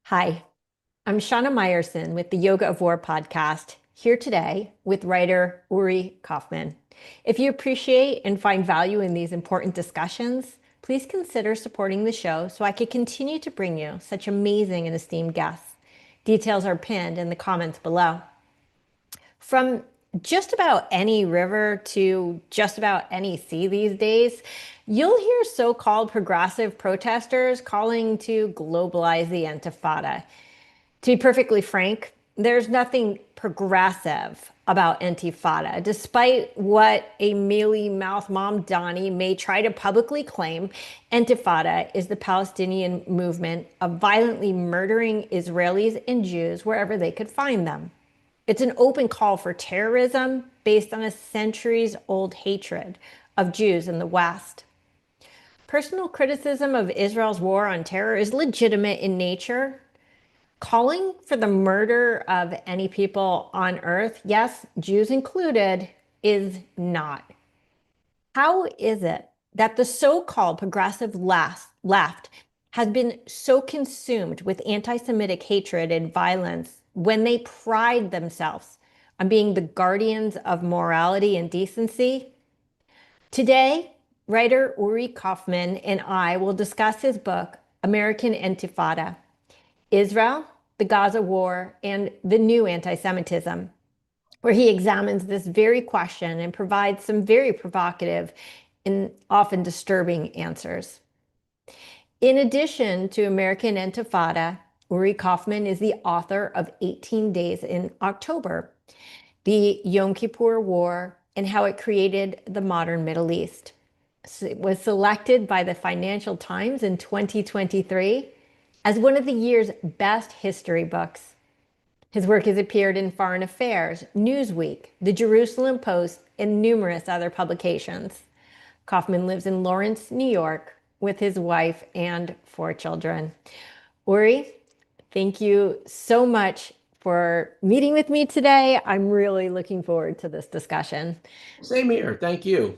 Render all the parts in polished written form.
Hi, I'm Shana Meyerson with the Yoga of War podcast, here today with writer Uri Kaufman. If you appreciate and find value in these important discussions, please consider supporting the show so I can continue to bring you such amazing and esteemed guests. Details are pinned in the comments below. From just about any river to just about any sea these days, you'll hear so-called progressive protesters calling to globalize the Intifada. To be perfectly frank, there's nothing progressive about Intifada. Despite what a mealy-mouthed Mamdani may try to publicly claim, Intifada is the Palestinian movement of violently murdering Israelis and Jews wherever they could find them. It's an open call for terrorism based on a centuries-old hatred of Jews in the West. Personal criticism of Israel's war on terror is legitimate in nature. Calling for the murder of any people on earth, yes, Jews included, is not. How is it that the so-called progressive left has been so consumed with anti-Semitic hatred and violence when they pride themselves on being the guardians of morality and decency? Today, writer Uri Kaufman and I will discuss his book, American Intifada: Israel, the Gaza War, and the New Antisemitism, where he examines this very question and provides some very provocative and often disturbing answers. In addition to American Intifada, Uri Kaufman is the author of 18 Days in October, the Yom Kippur War, and how it created the modern Middle East. It was selected by the Financial Times in 2023 as one of the year's best history books. His work has appeared in Foreign Affairs, Newsweek, the Jerusalem Post, and numerous other publications. Kaufman lives in Lawrence, New York, with his wife and 4 children. Uri, thank you so much for meeting with me today. I'm really looking forward to this discussion. Same here. Thank you.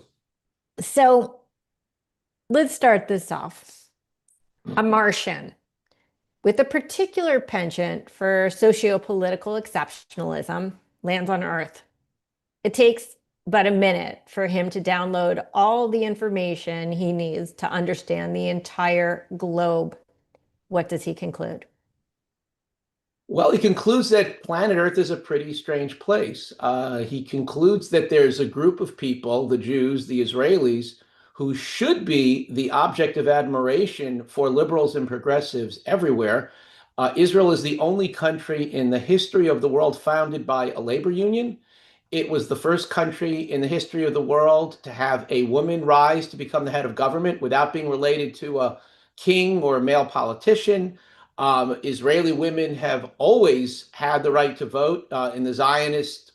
So let's start this off. A Martian with a particular penchant for socio-political exceptionalism lands on Earth. It takes but a minute for him to download all the information he needs to understand the entire globe. What does he conclude? Well, he concludes that planet Earth is a pretty strange place. He concludes that there's a group of people, the Jews, the Israelis, who should be the object of admiration for liberals and progressives everywhere. Israel is the only country in the history of the world founded by a labor union. It was the first country in the history of the world to have a woman rise to become the head of government without being related to a king or a male politician. Israeli women have always had the right to vote in the Zionist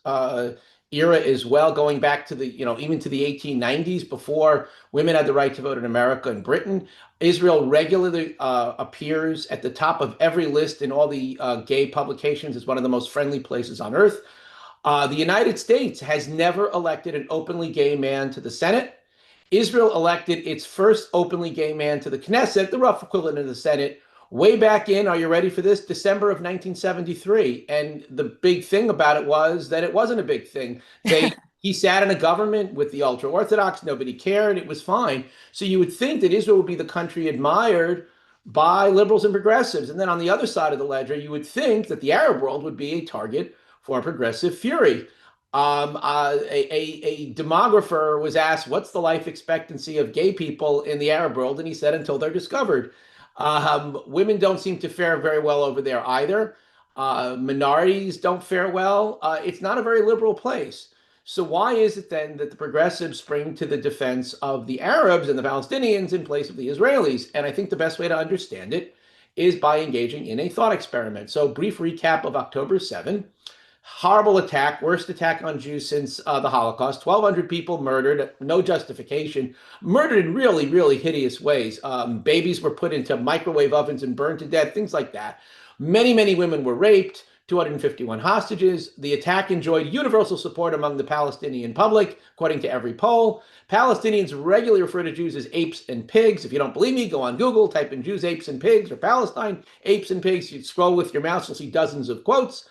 era as well, going back to even to the 1890s, before women had the right to vote in America and Britain. Israel regularly appears at the top of every list in all the gay publications as one of the most friendly places on earth. The United States has never elected an openly gay man to the Senate. Israel elected its first openly gay man to the Knesset, the rough equivalent of the Senate, way back in, are you ready for this? December of 1973. And the big thing about it was that it wasn't a big thing. He sat in a government with the ultra-Orthodox. Nobody cared. It was fine. So you would think that Israel would be the country admired by liberals and progressives. And then on the other side of the ledger, you would think that the Arab world would be a target for progressive fury. A demographer was asked, what's the life expectancy of gay people in the Arab world? And he said, until they're discovered. Women don't seem to fare very well over there either. Minorities don't fare well. It's not a very liberal place. So why is it then that the progressives spring to the defense of the Arabs and the Palestinians in place of the Israelis? And I think the best way to understand it is by engaging in a thought experiment. So brief recap of October 7. Horrible attack, worst attack on Jews since the Holocaust. 1,200 people murdered, no justification, murdered in really, really hideous ways. Babies were put into microwave ovens and burned to death, things like that. Many, many women were raped. 251 hostages. The attack enjoyed universal support among the Palestinian public, according to every poll. Palestinians regularly refer to Jews as apes and pigs. If you don't believe me, go on Google, type in Jews, apes, and pigs, or Palestine, apes and pigs. You scroll with your mouse, you'll see dozens of quotes.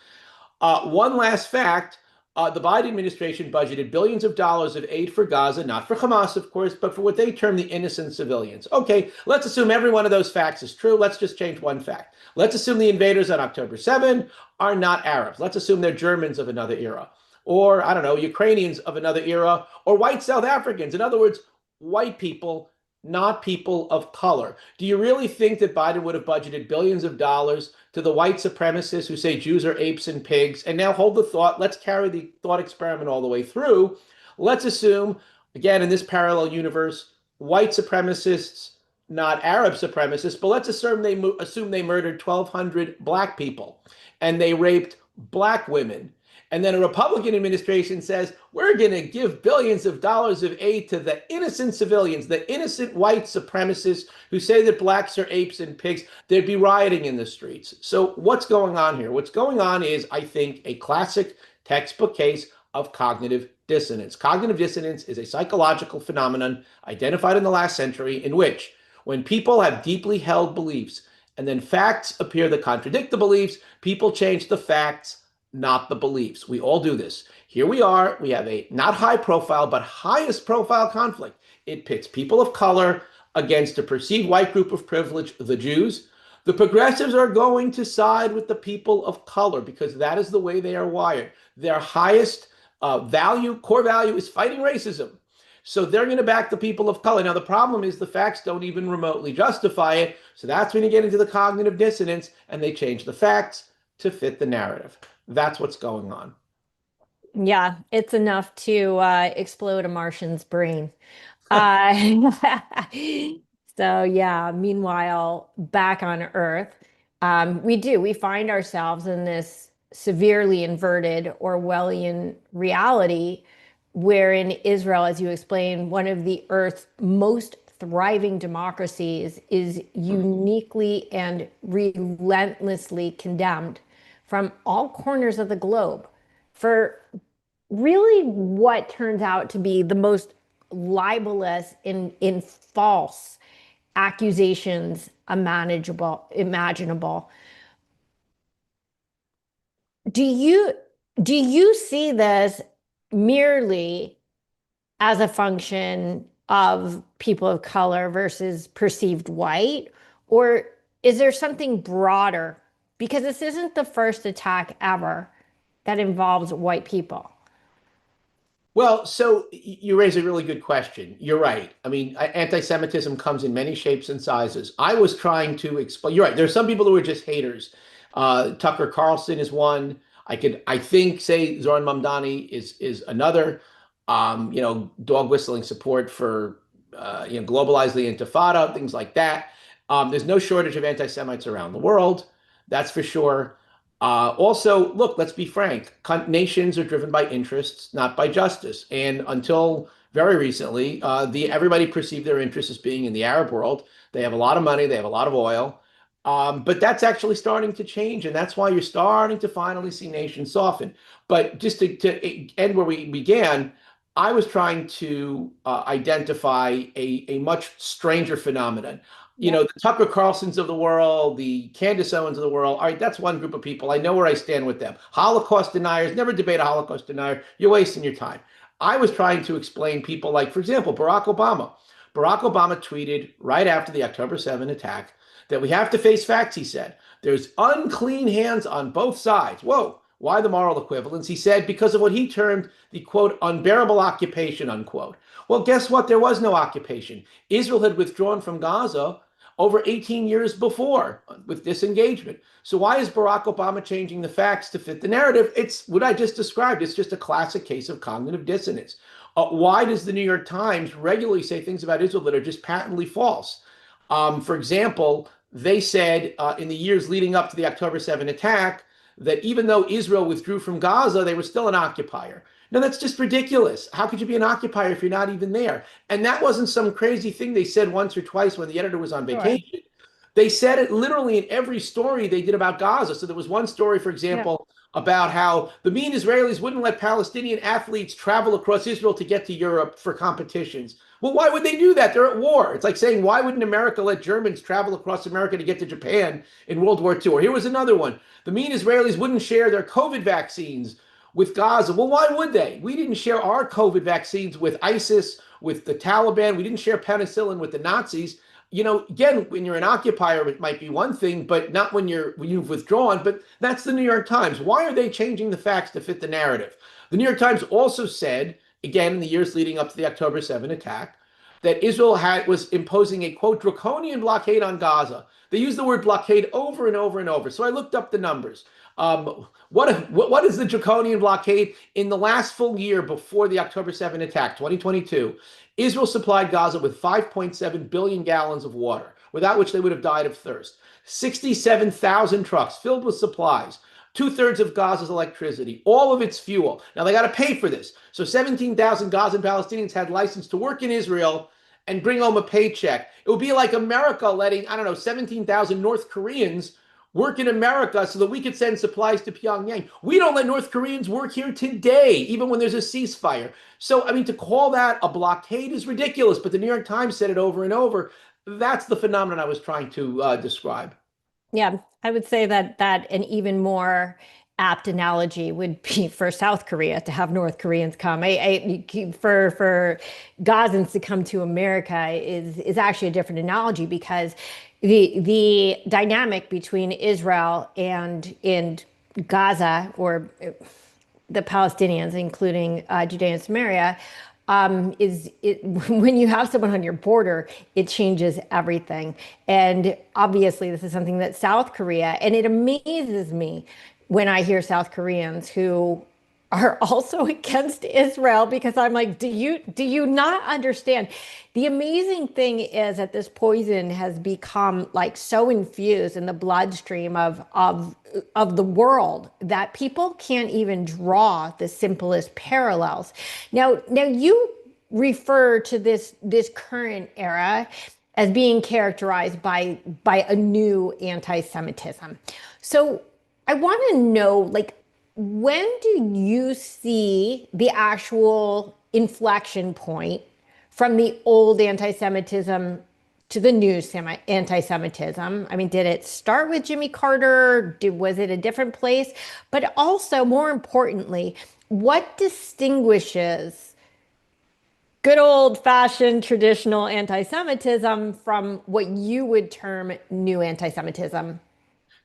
One last fact. The Biden administration budgeted billions of dollars of aid for Gaza, not for Hamas, of course, but for what they term the innocent civilians. Okay, let's assume every one of those facts is true. Let's just change one fact. Let's assume the invaders on October 7 are not Arabs. Let's assume they're Germans of another era, or, I don't know, Ukrainians of another era, or white South Africans. In other words, white people, not people of color. Do you really think that Biden would have budgeted billions of dollars to the white supremacists who say Jews are apes and pigs? And now hold the thought, let's carry the thought experiment all the way through. Let's assume, again, in this parallel universe, white supremacists, not Arab supremacists, but let's assume they murdered 1,200 black people and they raped black women. And then a Republican administration says, we're going to give billions of dollars of aid to the innocent civilians, the innocent white supremacists who say that blacks are apes and pigs. There'd be rioting in the streets. So what's going on here? What's going on is, I think, a classic textbook case of cognitive dissonance. Cognitive dissonance is a psychological phenomenon identified in the last century in which, when people have deeply held beliefs and then facts appear that contradict the beliefs, people change the facts, not the beliefs. We all do this. Here we are. We have a not high profile, but highest profile conflict. It pits people of color against a perceived white group of privilege, the Jews. The progressives are going to side with the people of color because that is the way they are wired. Their highest core value is fighting racism. So they're going to back the people of color. Now, the problem is the facts don't even remotely justify it. So that's when you get into the cognitive dissonance and they change the facts to fit the narrative. That's what's going on. Yeah, it's enough to explode a Martian's brain. Uh, so yeah, meanwhile, back on Earth, we find ourselves in this severely inverted Orwellian reality wherein Israel, as you explained, one of the Earth's most thriving democracies, is uniquely and relentlessly condemned from all corners of the globe for really what turns out to be the most libelous in false accusations imaginable. Do you see this merely as a function of people of color versus perceived white, or is there something broader? Because this isn't the first attack ever that involves white people. Well, so you raise a really good question. You're right. I mean, anti-Semitism comes in many shapes and sizes. I was trying to explain. You're right. There are some people who are just haters. Tucker Carlson is one. I think, say Zoran Mamdani is another. Dog whistling support for globalize the Intifada, things like that. There's no shortage of anti-Semites around the world. That's for sure. Also, look, let's be frank. Nations are driven by interests, not by justice. And until very recently, everybody perceived their interests as being in the Arab world. They have a lot of money, they have a lot of oil. But that's actually starting to change, and that's why you're starting to finally see nations soften. But just to end where we began, I was trying to identify a much stranger phenomenon. The Tucker Carlsons of the world, the Candace Owens of the world. All right, that's one group of people. I know where I stand with them. Holocaust deniers, never debate a Holocaust denier. You're wasting your time. I was trying to explain people like, for example, Barack Obama. Barack Obama tweeted right after the October 7 attack that we have to face facts, he said. There's unclean hands on both sides. Whoa, why the moral equivalence? He said because of what he termed the, quote, unbearable occupation, unquote. Well, guess what? There was no occupation. Israel had withdrawn from Gaza over 18 years before with disengagement. So why is Barack Obama changing the facts to fit the narrative? It's what I just described. It's just a classic case of cognitive dissonance. Why does the New York Times regularly say things about Israel that are just patently false? For example, they said in the years leading up to the October 7 attack that even though Israel withdrew from Gaza, they were still an occupier. No, that's just ridiculous. How could you be an occupier if you're not even there? And that wasn't some crazy thing they said once or twice when the editor was on vacation. They said it literally in every story they did about Gaza. So there was one story, for Yeah. example, about how the mean Israelis wouldn't let Palestinian athletes travel across Israel to get to Europe for competitions. Well, why would they do that? They're at war. It's like saying, why wouldn't America let Germans travel across America to get to Japan in World War II? Or here was another one. The mean Israelis wouldn't share their COVID vaccines with Gaza. Well, why would they? We didn't share our COVID vaccines with ISIS, with the Taliban. We didn't share penicillin with the Nazis. Again, when you're an occupier, it might be one thing, but not when you've withdrawn. But that's the New York Times. Why are they changing the facts to fit the narrative? The New York Times also said, again, in the years leading up to the October 7 attack, that Israel was imposing a, quote, draconian blockade on Gaza. They used the word blockade over and over and over. So I looked up the numbers. What is the draconian blockade? In the last full year before the October 7 attack, 2022, Israel supplied Gaza with 5.7 billion gallons of water, without which they would have died of thirst. 67,000 trucks filled with supplies, two-thirds of Gaza's electricity, all of its fuel. Now, they got to pay for this. So 17,000 Gazan Palestinians had license to work in Israel and bring home a paycheck. It would be like America letting, I don't know, 17,000 North Koreans work in America so that we could send supplies to Pyongyang. We don't let North Koreans work here today, even when there's a ceasefire. So, I mean, to call that a blockade is ridiculous, but the New York Times said it over and over. That's the phenomenon I was trying to describe. Yeah, I would say that an even more apt analogy would be for South Korea to have North Koreans come. For Gazans to come to America is actually a different analogy because the dynamic between Israel and Gaza or the Palestinians, including Judea and Samaria, when you have someone on your border, it changes everything. And obviously, this is something that South Korea, and it amazes me when I hear South Koreans who are also against Israel because I'm like, do you not understand? The amazing thing is that this poison has become like so infused in the bloodstream of the world that people can't even draw the simplest parallels. Now you refer to this current era as being characterized by a new anti-Semitism. So I want to know, like, when do you see the actual inflection point from the old anti-Semitism to the new anti-Semitism? I mean, did it start with Jimmy Carter? Was it a different place? But also, more importantly, what distinguishes good old-fashioned traditional anti-Semitism from what you would term new anti-Semitism?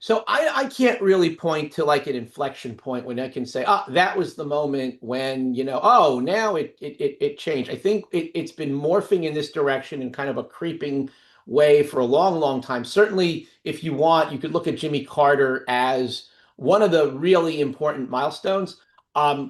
So I can't really point to like an inflection point when I can say, that was the moment when, oh, now it changed. I think it's been morphing in this direction in kind of a creeping way for a long, long time. Certainly, if you want, you could look at Jimmy Carter as one of the really important milestones.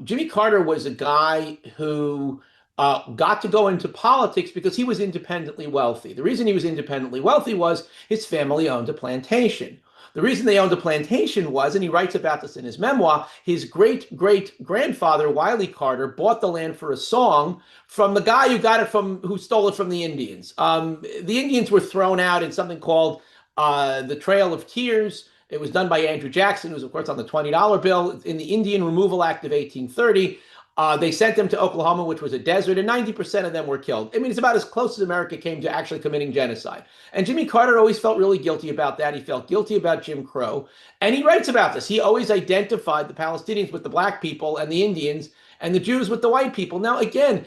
Jimmy Carter was a guy who got to go into politics because he was independently wealthy. The reason he was independently wealthy was his family owned a plantation. The reason they owned a plantation was, and he writes about this in his memoir, his great-great-grandfather, Wiley Carter, bought the land for a song from the guy who stole it from the Indians. The Indians were thrown out in something called the Trail of Tears. It was done by Andrew Jackson, who's, of course, on the $20 bill in the Indian Removal Act of 1830. They sent them to Oklahoma, which was a desert, and 90% of them were killed. I mean, it's about as close as America came to actually committing genocide. And Jimmy Carter always felt really guilty about that. He felt guilty about Jim Crow. And he writes about this. He always identified the Palestinians with the black people and the Indians and the Jews with the white people. Now, again,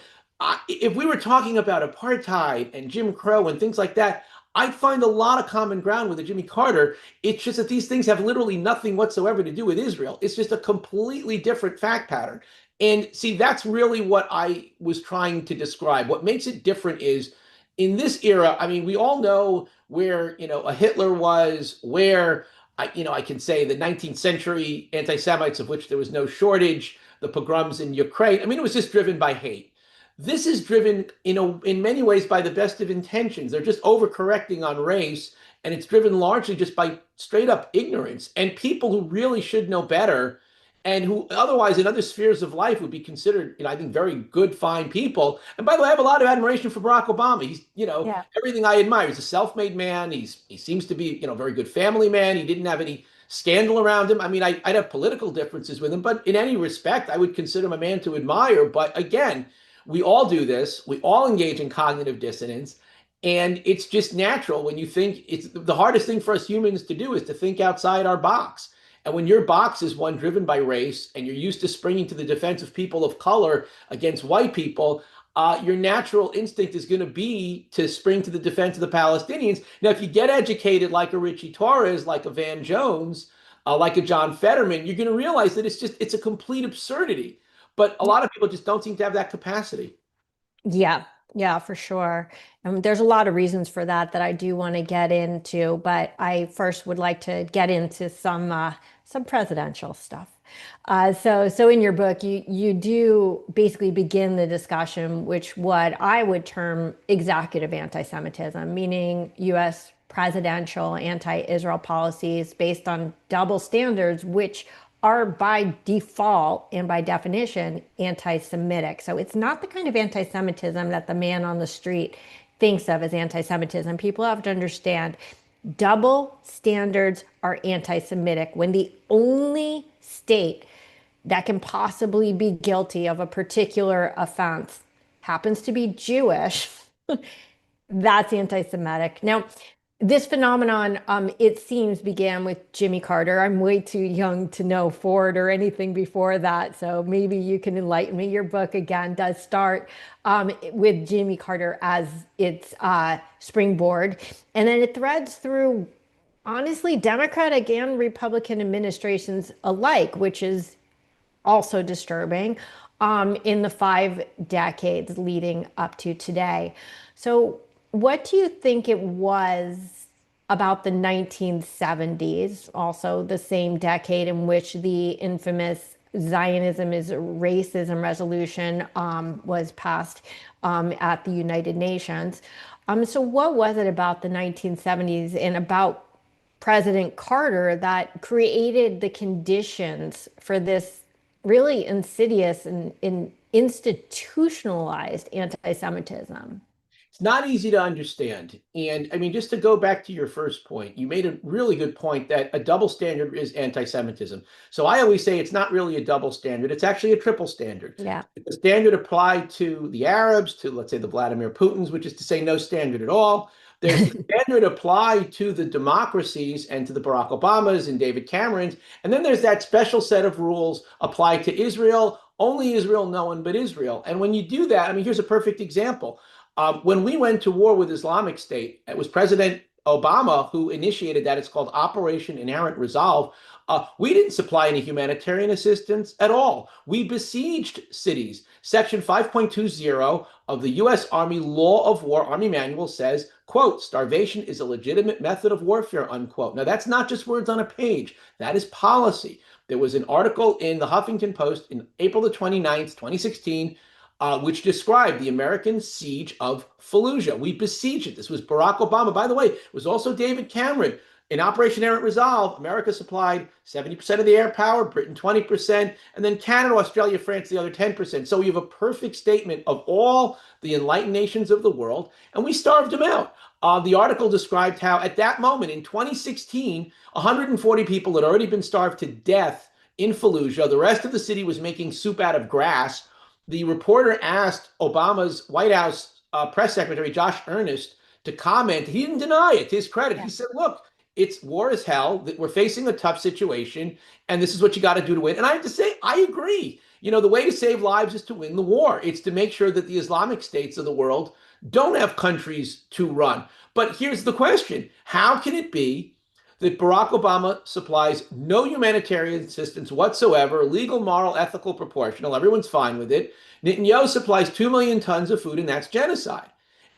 if we were talking about apartheid and Jim Crow and things like that, I'd find a lot of common ground with the Jimmy Carter. It's just that these things have literally nothing whatsoever to do with Israel. It's just a completely different fact pattern. And see, that's really what I was trying to describe. What makes it different is in this era, I mean, we all know where, a Hitler was, where, I can say the 19th century anti-Semites, of which there was no shortage, the pogroms in Ukraine. I mean, it was just driven by hate. This is driven, in many ways by the best of intentions. They're just overcorrecting on race, and it's driven largely just by straight up ignorance. And people who really should know better and who otherwise in other spheres of life would be considered, I think, very good, fine people. And by the way, I have a lot of admiration for Barack Obama. He's, Yeah. everything I admire. He's a self-made man. He seems to be, a very good family man. He didn't have any scandal around him. I mean, I'd have political differences with him, but in any respect, I would consider him a man to admire. But again, we all do this. We all engage in cognitive dissonance. And it's just natural when you think it's the hardest thing for us humans to do is to think outside our box. And when your box is one driven by race and you're used to springing to the defense of people of color against white people, your natural instinct is going to be to spring to the defense of the Palestinians. Now, if you get educated like a Richie Torres, like a Van Jones, like a John Fetterman, you're going to realize that it's a complete absurdity. But a lot of people just don't seem to have that capacity. Yeah, yeah, for sure. And there's a lot of reasons for that that I do want to get into, but I first would like to get into some presidential stuff. So in your book, you do basically begin the discussion, which what I would term executive anti-Semitism, meaning U.S. presidential anti-Israel policies based on double standards, which are by default and by definition anti-Semitic. So it's not the kind of anti-Semitism that the man on the street thinks of as anti-Semitism. People have to understand double standards are anti-Semitic when the only state that can possibly be guilty of a particular offense happens to be Jewish. That's anti-Semitic. Now, this phenomenon, it seems, began with Jimmy Carter. I'm way too young to know Ford or anything before that, so maybe you can enlighten me. Your book, again, does start with Jimmy Carter as its springboard, and then it threads through, honestly, Democratic and Republican administrations alike, which is also disturbing in the 5 decades leading up to today. So, what do you think it was about the 1970s, also the same decade in which the infamous Zionism is racism resolution was passed at the United Nations? So, what was it about the 1970s and about President Carter that created the conditions for this really insidious and institutionalized anti-Semitism? It's not easy to understand. And I mean, just to go back to your first point, you made a really good point that a double standard is anti-Semitism. So I always say it's not really a double standard, it's actually a triple standard. Yeah. The standard applied to the Arabs, to let's say the Vladimir Putins, which is to say no standard at all. There's the standard applied to the democracies and to the Barack Obamas and David Camerons. And then there's that special set of rules applied to Israel, only Israel, no one but Israel. And when you do that, I mean, here's a perfect example. When we went to war with Islamic State, it was President Obama who initiated that. It's called Operation Inherent Resolve. We didn't supply any humanitarian assistance at all. We besieged cities. Section 5.20 of the U.S. Army Law of War, Army Manual says, quote, starvation is a legitimate method of warfare, unquote. Now, that's not just words on a page. That is policy. There was an article in the Huffington Post in April the 29th, 2016, which described the American siege of Fallujah. We besieged it. This was Barack Obama. By the way, it was also David Cameron. In Operation Inherent Resolve, America supplied 70% of the air power, Britain 20%, and then Canada, Australia, France, the other 10%. So we have a perfect statement of all the enlightened nations of the world, and we starved them out. The article described how at that moment in 2016, 140 people had already been starved to death in Fallujah. The rest of the city was making soup out of grass. The reporter asked Obama's White House press secretary, Josh Earnest, to comment. He didn't deny it, to his credit. Yeah. He said, look, it's war is hell, that we're facing a tough situation, and this is what you got to do to win. And I have to say, I agree. The way to save lives is to win the war. It's to make sure that the Islamic states of the world don't have countries to run. But here's the question. How can it be that Barack Obama supplies no humanitarian assistance whatsoever, legal, moral, ethical, proportional, everyone's fine with it. Netanyahu supplies 2 million tons of food, and that's genocide.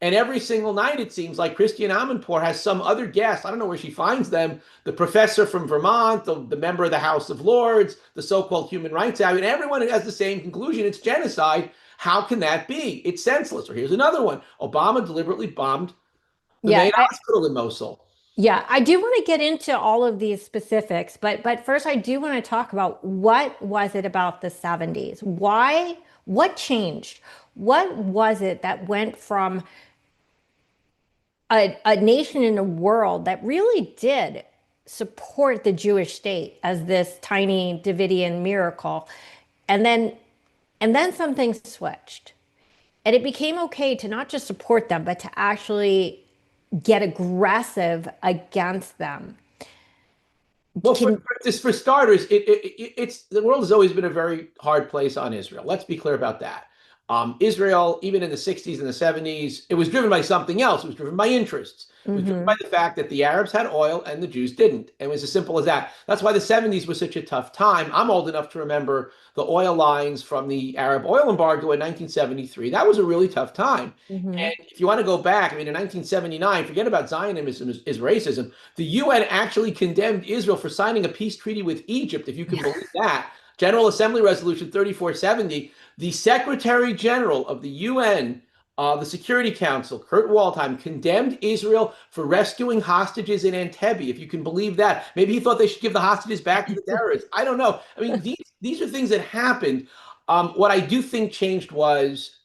And every single night, it seems like Christiane Amanpour has some other guest. I don't know where she finds them. The professor from Vermont, the member of the House of Lords, the so-called human rights advocate, and everyone has the same conclusion. It's genocide. How can that be? It's senseless. Or here's another one. Obama deliberately bombed the Yeah, main hospital in Mosul. Yeah, I do want to get into all of these specifics, but first I do want to talk about what was it about the 70s? What changed? What was it that went from a nation in a world that really did support the Jewish state as this tiny Davidian miracle, and then something switched. And it became okay to not just support them, but to actually get aggressive against them. Well, Can for starters, it's the world has always been a very hard place on Israel. Let's be clear about that. Israel, even in the 60s and the 70s, it was driven by something else. It was driven by interests. It was driven by Mhm. the fact that the Arabs had oil and the Jews didn't. It was as simple as that. That's why the 70s was such a tough time. I'm old enough to remember the oil lines from the Arab oil embargo in 1973. That was a really tough time. Mhm. And if you want to go back, I mean, in 1979, forget about Zionism is racism. The UN actually condemned Israel for signing a peace treaty with Egypt, if you can believe that. General Assembly Resolution 3470. The Secretary General of the UN, the Security Council, Kurt Waldheim, condemned Israel for rescuing hostages in Entebbe, if you can believe that. Maybe he thought they should give the hostages back to the terrorists. I don't know. I mean, these are things that happened. What I do think changed was,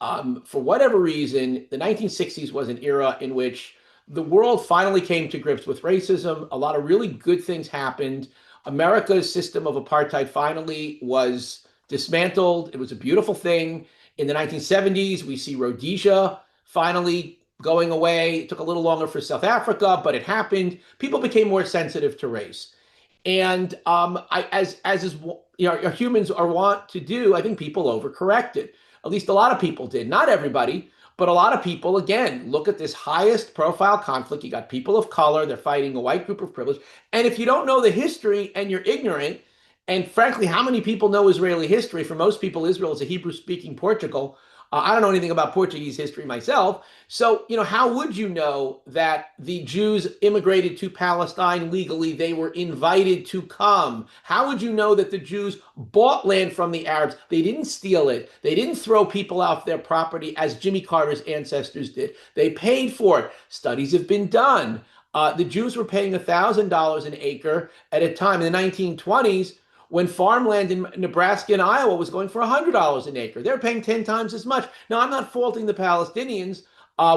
for whatever reason, the 1960s was an era in which the world finally came to grips with racism. A lot of really good things happened. America's system of apartheid finally was dismantled. It was a beautiful thing. In the 1970s, we see Rhodesia finally going away. It took a little longer for South Africa, but it happened. People became more sensitive to race. And as is humans are wont to do, I think people overcorrected. At least a lot of people did. Not everybody, but a lot of people. Again, look at this highest profile conflict. You got people of color. They're fighting a white group of privilege. And if you don't know the history and you're ignorant, and frankly, how many people know Israeli history? For most people, Israel is a Hebrew-speaking Portugal. I don't know anything about Portuguese history myself. So, how would you know that the Jews immigrated to Palestine legally? They were invited to come. How would you know that the Jews bought land from the Arabs? They didn't steal it. They didn't throw people off their property as Jimmy Carter's ancestors did. They paid for it. Studies have been done. The Jews were paying $1,000 an acre at a time in the 1920s when farmland in Nebraska and Iowa was going for $100 an acre. They're paying 10 times as much. Now, I'm not faulting the Palestinians.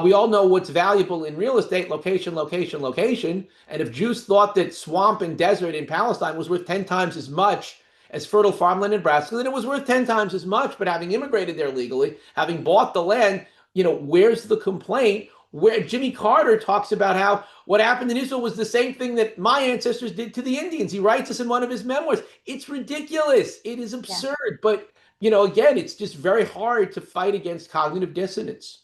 We all know what's valuable in real estate: location, location, location. And if Jews thought that swamp and desert in Palestine was worth 10 times as much as fertile farmland in Nebraska, then it was worth 10 times as much. But having immigrated there legally, having bought the land, where's the complaint? Where Jimmy Carter talks about how what happened in Israel was the same thing that my ancestors did to the Indians. He writes this in one of his memoirs. It's ridiculous. It is Yeah. absurd. But, again, it's just very hard to fight against cognitive dissonance.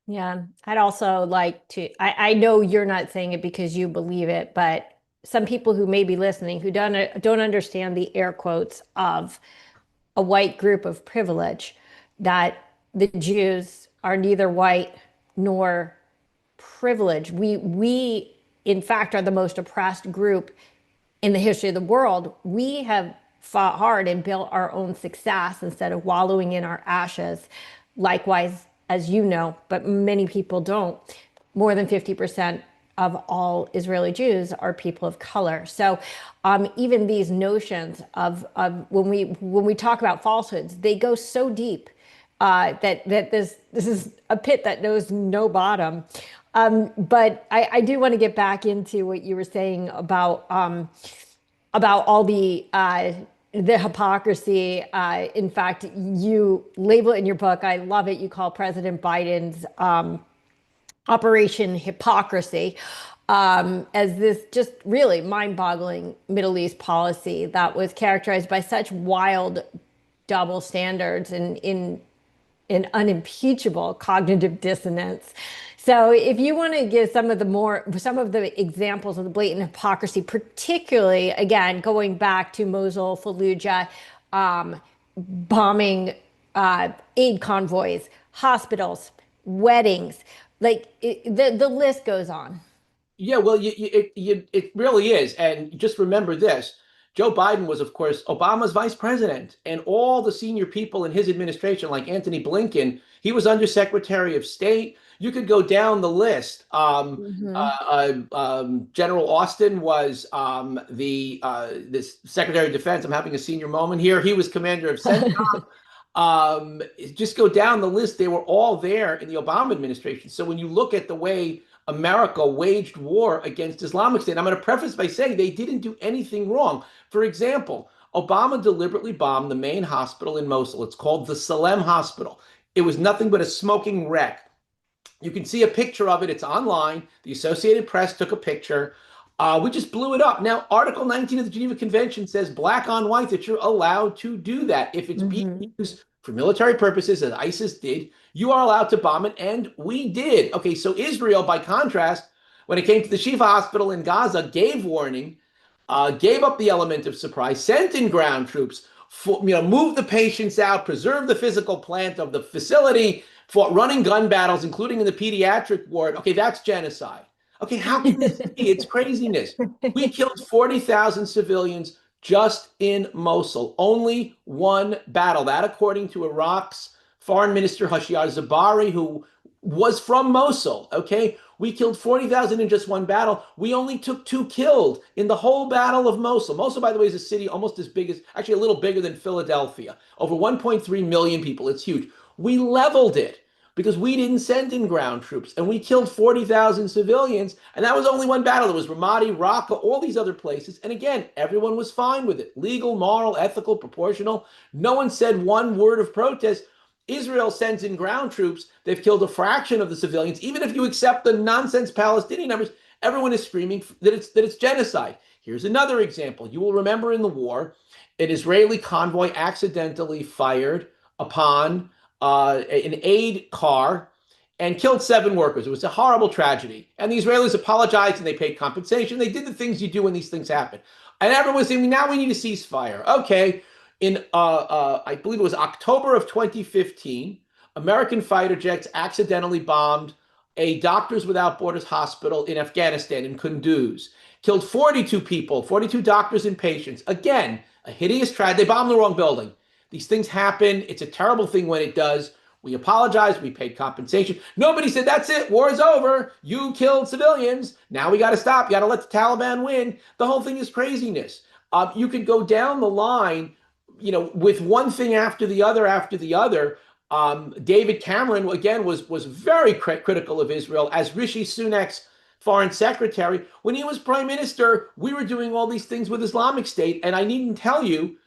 Yeah, I'd also like to. I know you're not saying it because you believe it, but some people who may be listening who don't understand the air quotes of a white group of privilege, that the Jews are neither white nor privileged. We in fact are the most oppressed group in the history of the world. We have fought hard and built our own success instead of wallowing in our ashes. Likewise, as you know, but many people don't, more than 50% of all Israeli Jews are people of color. So even these notions of when we talk about falsehoods, they go so deep that this is a pit that knows no bottom. But I do want to get back into what you were saying about all the hypocrisy. In fact, you label it in your book. I love it. You call President Biden's Operation Hypocrisy as this just really mind-boggling Middle East policy that was characterized by such wild double standards and in unimpeachable cognitive dissonance. So if you want to give some of the examples of the blatant hypocrisy, particularly again going back to Mosul, Fallujah, bombing aid convoys, hospitals, weddings, the list goes on. Yeah, well, it really is. And just remember this. Joe Biden was, of course, Obama's vice president, and all the senior people in his administration, like Anthony Blinken, he was undersecretary of state. You could go down the list. Hmm. General Austin was the this Secretary of Defense. I'm having a senior moment here. He was commander of CENTCOM. Just go down the list. They were all there in the Obama administration. So when you look at the way America waged war against Islamic State, I'm going to preface by saying they didn't do anything wrong. For example, Obama deliberately bombed the main hospital in Mosul. It's called the Salem Hospital. It was nothing but a smoking wreck. You can see a picture of it. It's online. The Associated Press took a picture. We just blew it up. Now, Article 19 of the Geneva Convention says black on white that you're allowed to do that. If it's being Hmm. used for military purposes, as ISIS did, you are allowed to bomb it, and we did. Okay, so Israel, by contrast, when it came to the Shifa hospital in Gaza, gave warning, gave up the element of surprise, sent in ground troops, moved the patients out, preserved the physical plant of the facility, fought running gun battles, including in the pediatric ward. Okay, that's genocide. Okay, how can this be? It's craziness. We killed 40,000 civilians just in Mosul. Only one battle. That, according to Iraq's foreign minister, Hashiyar Zabari, who was from Mosul. Okay, we killed 40,000 in just one battle. We only took 2 killed in the whole Battle of Mosul. Mosul, by the way, is a city almost as big as, actually a little bigger than Philadelphia. Over 1.3 million people. It's huge. We leveled it because we didn't send in ground troops, and we killed 40,000 civilians. And that was only one battle. There was Ramadi, Raqqa, all these other places. And again, everyone was fine with it. Legal, moral, ethical, proportional. No one said one word of protest. Israel sends in ground troops. They've killed a fraction of the civilians. Even if you accept the nonsense Palestinian numbers, everyone is screaming that it's genocide. Here's another example. You will remember in the war, an Israeli convoy accidentally fired upon an aid car and killed 7 workers. It was a horrible tragedy. And the Israelis apologized and they paid compensation. They did the things you do when these things happen. And everyone was saying, now we need a ceasefire. Okay, in I believe it was October of 2015, American fighter jets accidentally bombed a Doctors Without Borders hospital in Afghanistan, in Kunduz. Killed 42 people, 42 doctors and patients. Again, a hideous tragedy. They bombed the wrong building. These things happen. It's a terrible thing when it does. We apologized. We paid compensation. Nobody said, that's it. War is over. You killed civilians. Now we got to stop. You got to let the Taliban win. The whole thing is craziness. You could go down the line, with one thing after the other after the other. David Cameron, again, was very critical of Israel, as Rishi Sunak's foreign secretary. When he was prime minister, we were doing all these things with Islamic State. And I needn't tell you,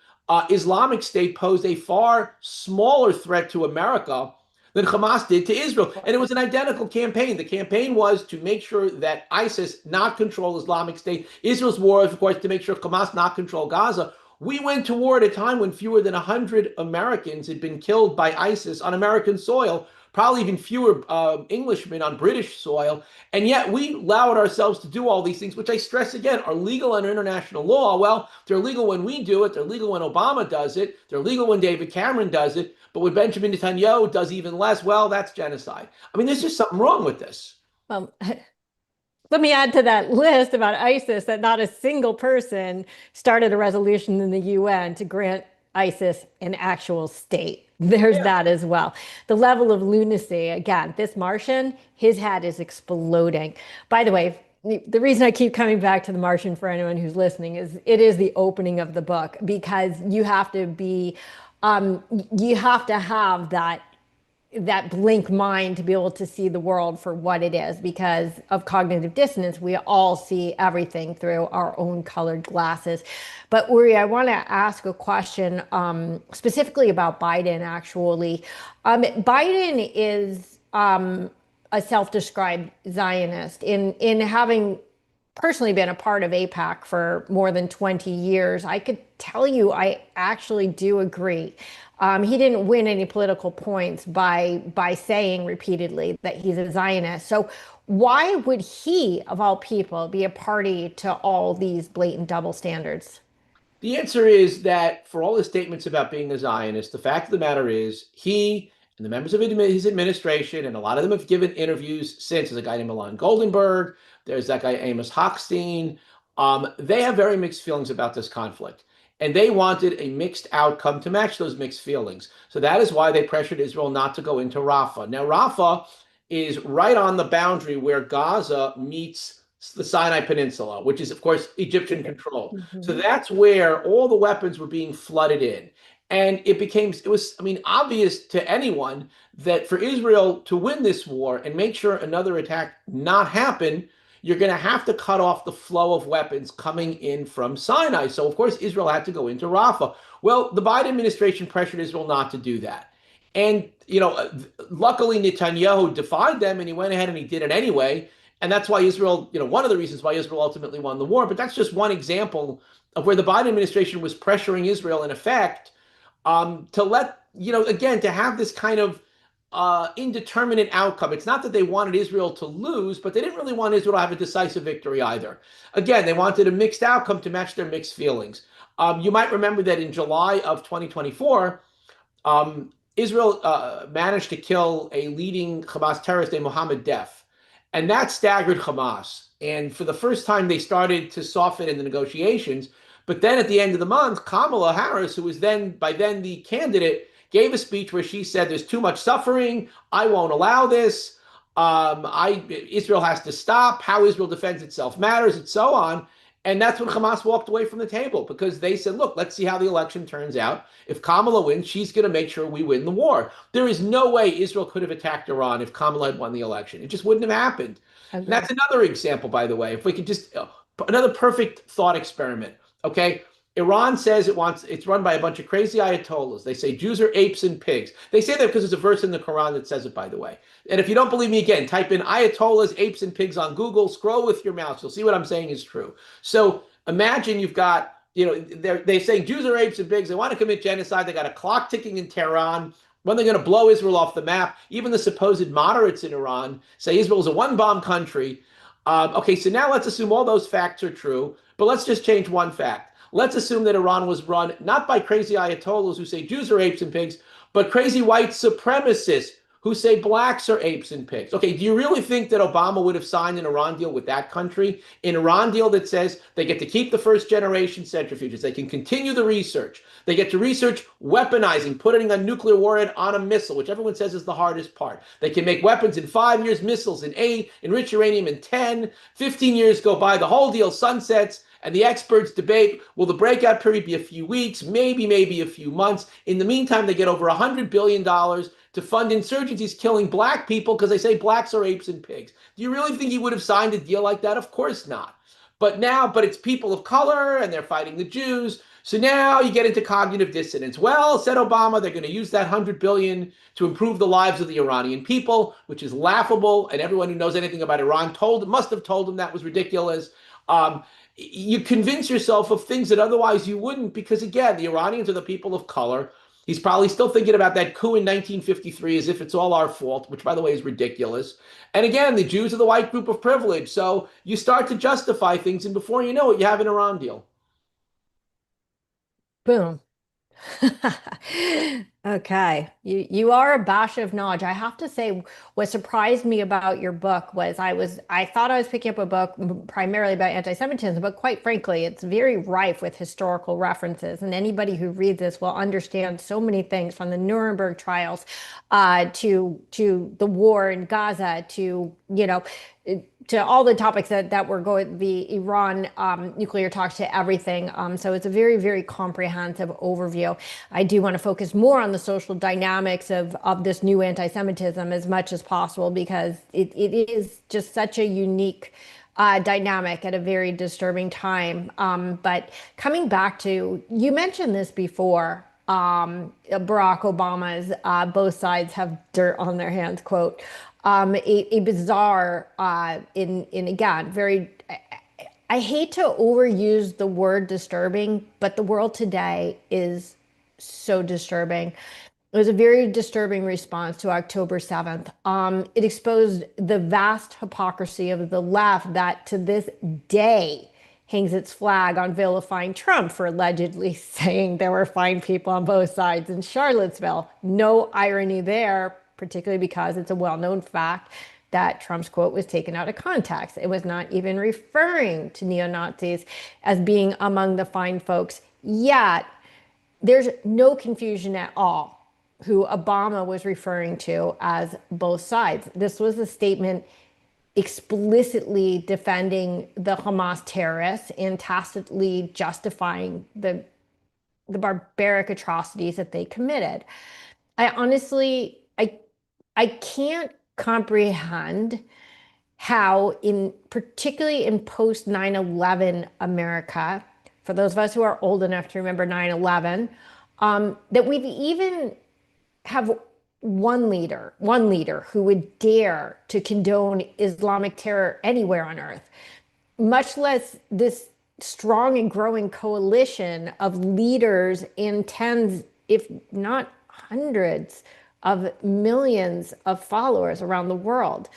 Islamic State posed a far smaller threat to America than Hamas did to Israel. And it was an identical campaign. The campaign was to make sure that ISIS not control Islamic State. Israel's war, of course, to make sure Hamas not control Gaza. We went to war at a time when fewer than 100 Americans had been killed by ISIS on American soil, probably even fewer Englishmen on British soil. And yet we allowed ourselves to do all these things, which I stress again are legal under international law. Well, they're legal when we do it. They're legal when Obama does it. They're legal when David Cameron does it. But when Benjamin Netanyahu does even less, well, that's genocide. I mean, there's just something wrong with this. Well, let me add to that list about ISIS that not a single person started a resolution in the UN to grant ISIS an actual state. There's Yeah. that as well. The level of lunacy, again, this Martian, his head is exploding. By the way, the reason I keep coming back to the Martian for anyone who's listening is it is the opening of the book because you have to have that blink mind to be able to see the world for what it is. Because of cognitive dissonance, we all see everything through our own colored glasses. But Uri, I want to ask a question specifically about Biden, actually. Biden is a self-described Zionist in having personally been a part of AIPAC for more than 20 years. I could tell you, I actually do agree. He didn't win any political points by saying repeatedly that he's a Zionist. So why would he, of all people, be a party to all these blatant double standards? The answer is that for all his statements about being a Zionist, the fact of the matter is he and the members of his administration, and a lot of them have given interviews since. There's a guy named Milan Goldenberg. There's that guy Amos Hochstein. They have very mixed feelings about this conflict. And they wanted a mixed outcome to match those mixed feelings. So that is why they pressured Israel not to go into Rafah. Now, Rafah is right on the boundary where Gaza meets the Sinai Peninsula, which is, of course, Egyptian controlled. So Mhm. that's where all the weapons were being flooded in. And it was, I mean, obvious to anyone that for Israel to win this war and make sure another attack not happen, you're going to have to cut off the flow of weapons coming in from Sinai. So, of course, Israel had to go into Rafah. Well, the Biden administration pressured Israel not to do that. And, luckily Netanyahu defied them and he went ahead and he did it anyway. And that's why Israel, one of the reasons why Israel ultimately won the war. But that's just one example of where the Biden administration was pressuring Israel in effect to let, again, to have this kind of indeterminate outcome. It's not that they wanted Israel to lose, but they didn't really want Israel to have a decisive victory either. Again, they wanted a mixed outcome to match their mixed feelings. You might remember that in July of 2024, Israel managed to kill a leading Hamas terrorist named Mohammed Def, and that staggered Hamas. And for the first time, they started to soften in the negotiations. But then at the end of the month, Kamala Harris, who was then by then the candidate, gave a speech where she said, "There's too much suffering. I won't allow this. Israel has to stop. How Israel defends itself matters," and so on. And that's when Hamas walked away from the table because they said, "Look, let's see how the election turns out. If Kamala wins, she's going to make sure we win the war." There is no way Israel could have attacked Iran if Kamala had won the election. It just wouldn't have happened. And Agree. that's another example, by the way. If we could just another perfect thought experiment. Okay, Iran says it's run by a bunch of crazy ayatollahs. They say Jews are apes and pigs. They say that because there's a verse in the Quran that says it, by the way. And if you don't believe me, again, type in ayatollahs, apes and pigs on Google, scroll with your mouse. You'll see what I'm saying is true. So imagine you've got, they're saying Jews are apes and pigs. They want to commit genocide. They got a clock ticking in Tehran. When they're going to blow Israel off the map, even the supposed moderates in Iran say Israel is a one-bomb country. Okay, so now let's assume all those facts are true, but let's just change one fact. Let's assume that Iran was run not by crazy ayatollahs who say Jews are apes and pigs, but crazy white supremacists who say blacks are apes and pigs. Okay, do you really think that Obama would have signed an Iran deal with that country? An Iran deal that says they get to keep the first generation centrifuges, they can continue the research, they get to research weaponizing, putting a nuclear warhead on a missile, which everyone says is the hardest part. They can make weapons in 5 years, missiles in 8, enrich uranium in 10, 15 years go by, the whole deal sunsets. And the experts debate, will the breakout period be a few weeks, maybe a few months? In the meantime, they get over $100 billion to fund insurgencies killing black people because they say blacks are apes and pigs. Do you really think he would have signed a deal like that? Of course not. But it's people of color and they're fighting the Jews. So now you get into cognitive dissonance. Well, said Obama, they're going to use that 100 billion to improve the lives of the Iranian people, which is laughable. And everyone who knows anything about Iran must have told him that was ridiculous. You convince yourself of things that otherwise you wouldn't, because again, the Iranians are the people of color. He's probably still thinking about that coup in 1953 as if it's all our fault, which by the way is ridiculous. And again, the Jews are the white group of privilege. So you start to justify things, and before you know it, you have an Iran deal. Boom. Okay. You are a bash of knowledge. I have to say, what surprised me about your book was I thought I was picking up a book primarily about anti-Semitism, but quite frankly, it's very rife with historical references. And anybody who reads this will understand so many things from the Nuremberg trials to the war in Gaza to all the topics that were going, the Iran nuclear talks, to everything. So it's a very, very comprehensive overview. I do want to focus more on the social dynamics of this new anti-Semitism as much as possible, because it is just such a unique dynamic at a very disturbing time. But coming back to, you mentioned this before, Barack Obama's both sides have dirt on their hands quote. A bizarre, in again, very, I hate to overuse the word disturbing, but the world today is so disturbing. It was a very disturbing response to October 7th. It exposed the vast hypocrisy of the left that to this day hangs its flag on vilifying Trump for allegedly saying there were fine people on both sides in Charlottesville. No irony there, particularly because it's a well-known fact that Trump's quote was taken out of context. It was not even referring to neo-Nazis as being among the fine folks. Yet, there's no confusion at all who Obama was referring to as both sides. This was a statement explicitly defending the Hamas terrorists and tacitly justifying the barbaric atrocities that they committed. I honestly, I can't comprehend how, in particularly in post 9/11 America, for those of us who are old enough to remember 9/11, that we've even have one leader who would dare to condone Islamic terror anywhere on earth, much less this strong and growing coalition of leaders in tens, if not hundreds, of millions of followers around the world.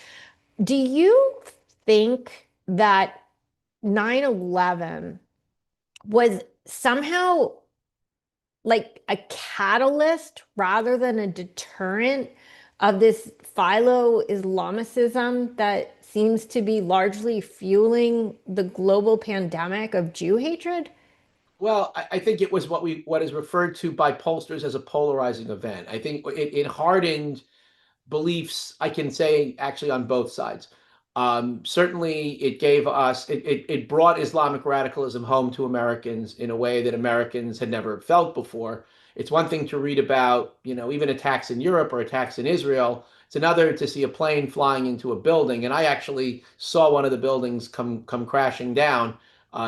Do you think that 9/11 was somehow like a catalyst rather than a deterrent of this philo-Islamicism that seems to be largely fueling the global pandemic of Jew hatred? Well, I think it was what is referred to by pollsters as a polarizing event. I think it hardened beliefs, I can say, actually on both sides. Certainly, it brought Islamic radicalism home to Americans in a way that Americans had never felt before. It's one thing to read about, even attacks in Europe or attacks in Israel. It's another to see a plane flying into a building. And I actually saw one of the buildings come crashing down,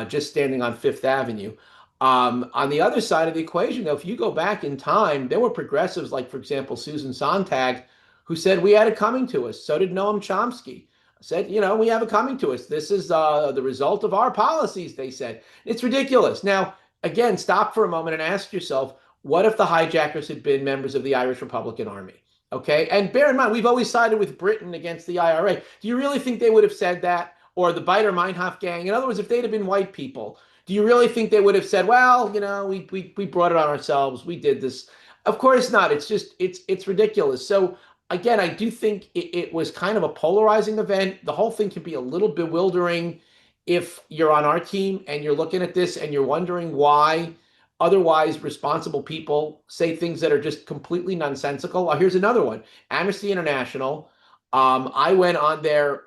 just standing on Fifth Avenue. On the other side of the equation, though, if you go back in time, there were progressives like, for example, Susan Sontag, who said we had it coming to us. So did Noam Chomsky. Said, we have it coming to us. This is the result of our policies, they said. It's ridiculous. Now, again, stop for a moment and ask yourself, what if the hijackers had been members of the Irish Republican Army? Okay, and bear in mind, we've always sided with Britain against the IRA. Do you really think they would have said that? Or the Baader Meinhof gang? In other words, if they'd have been white people, do you really think they would have said, well, we brought it on ourselves, we did this? Of course not. It's ridiculous. So again, I do think it was kind of a polarizing event. The whole thing can be a little bewildering if you're on our team and you're looking at this and you're wondering why otherwise responsible people say things that are just completely nonsensical. Here's another one. Amnesty International. I went on their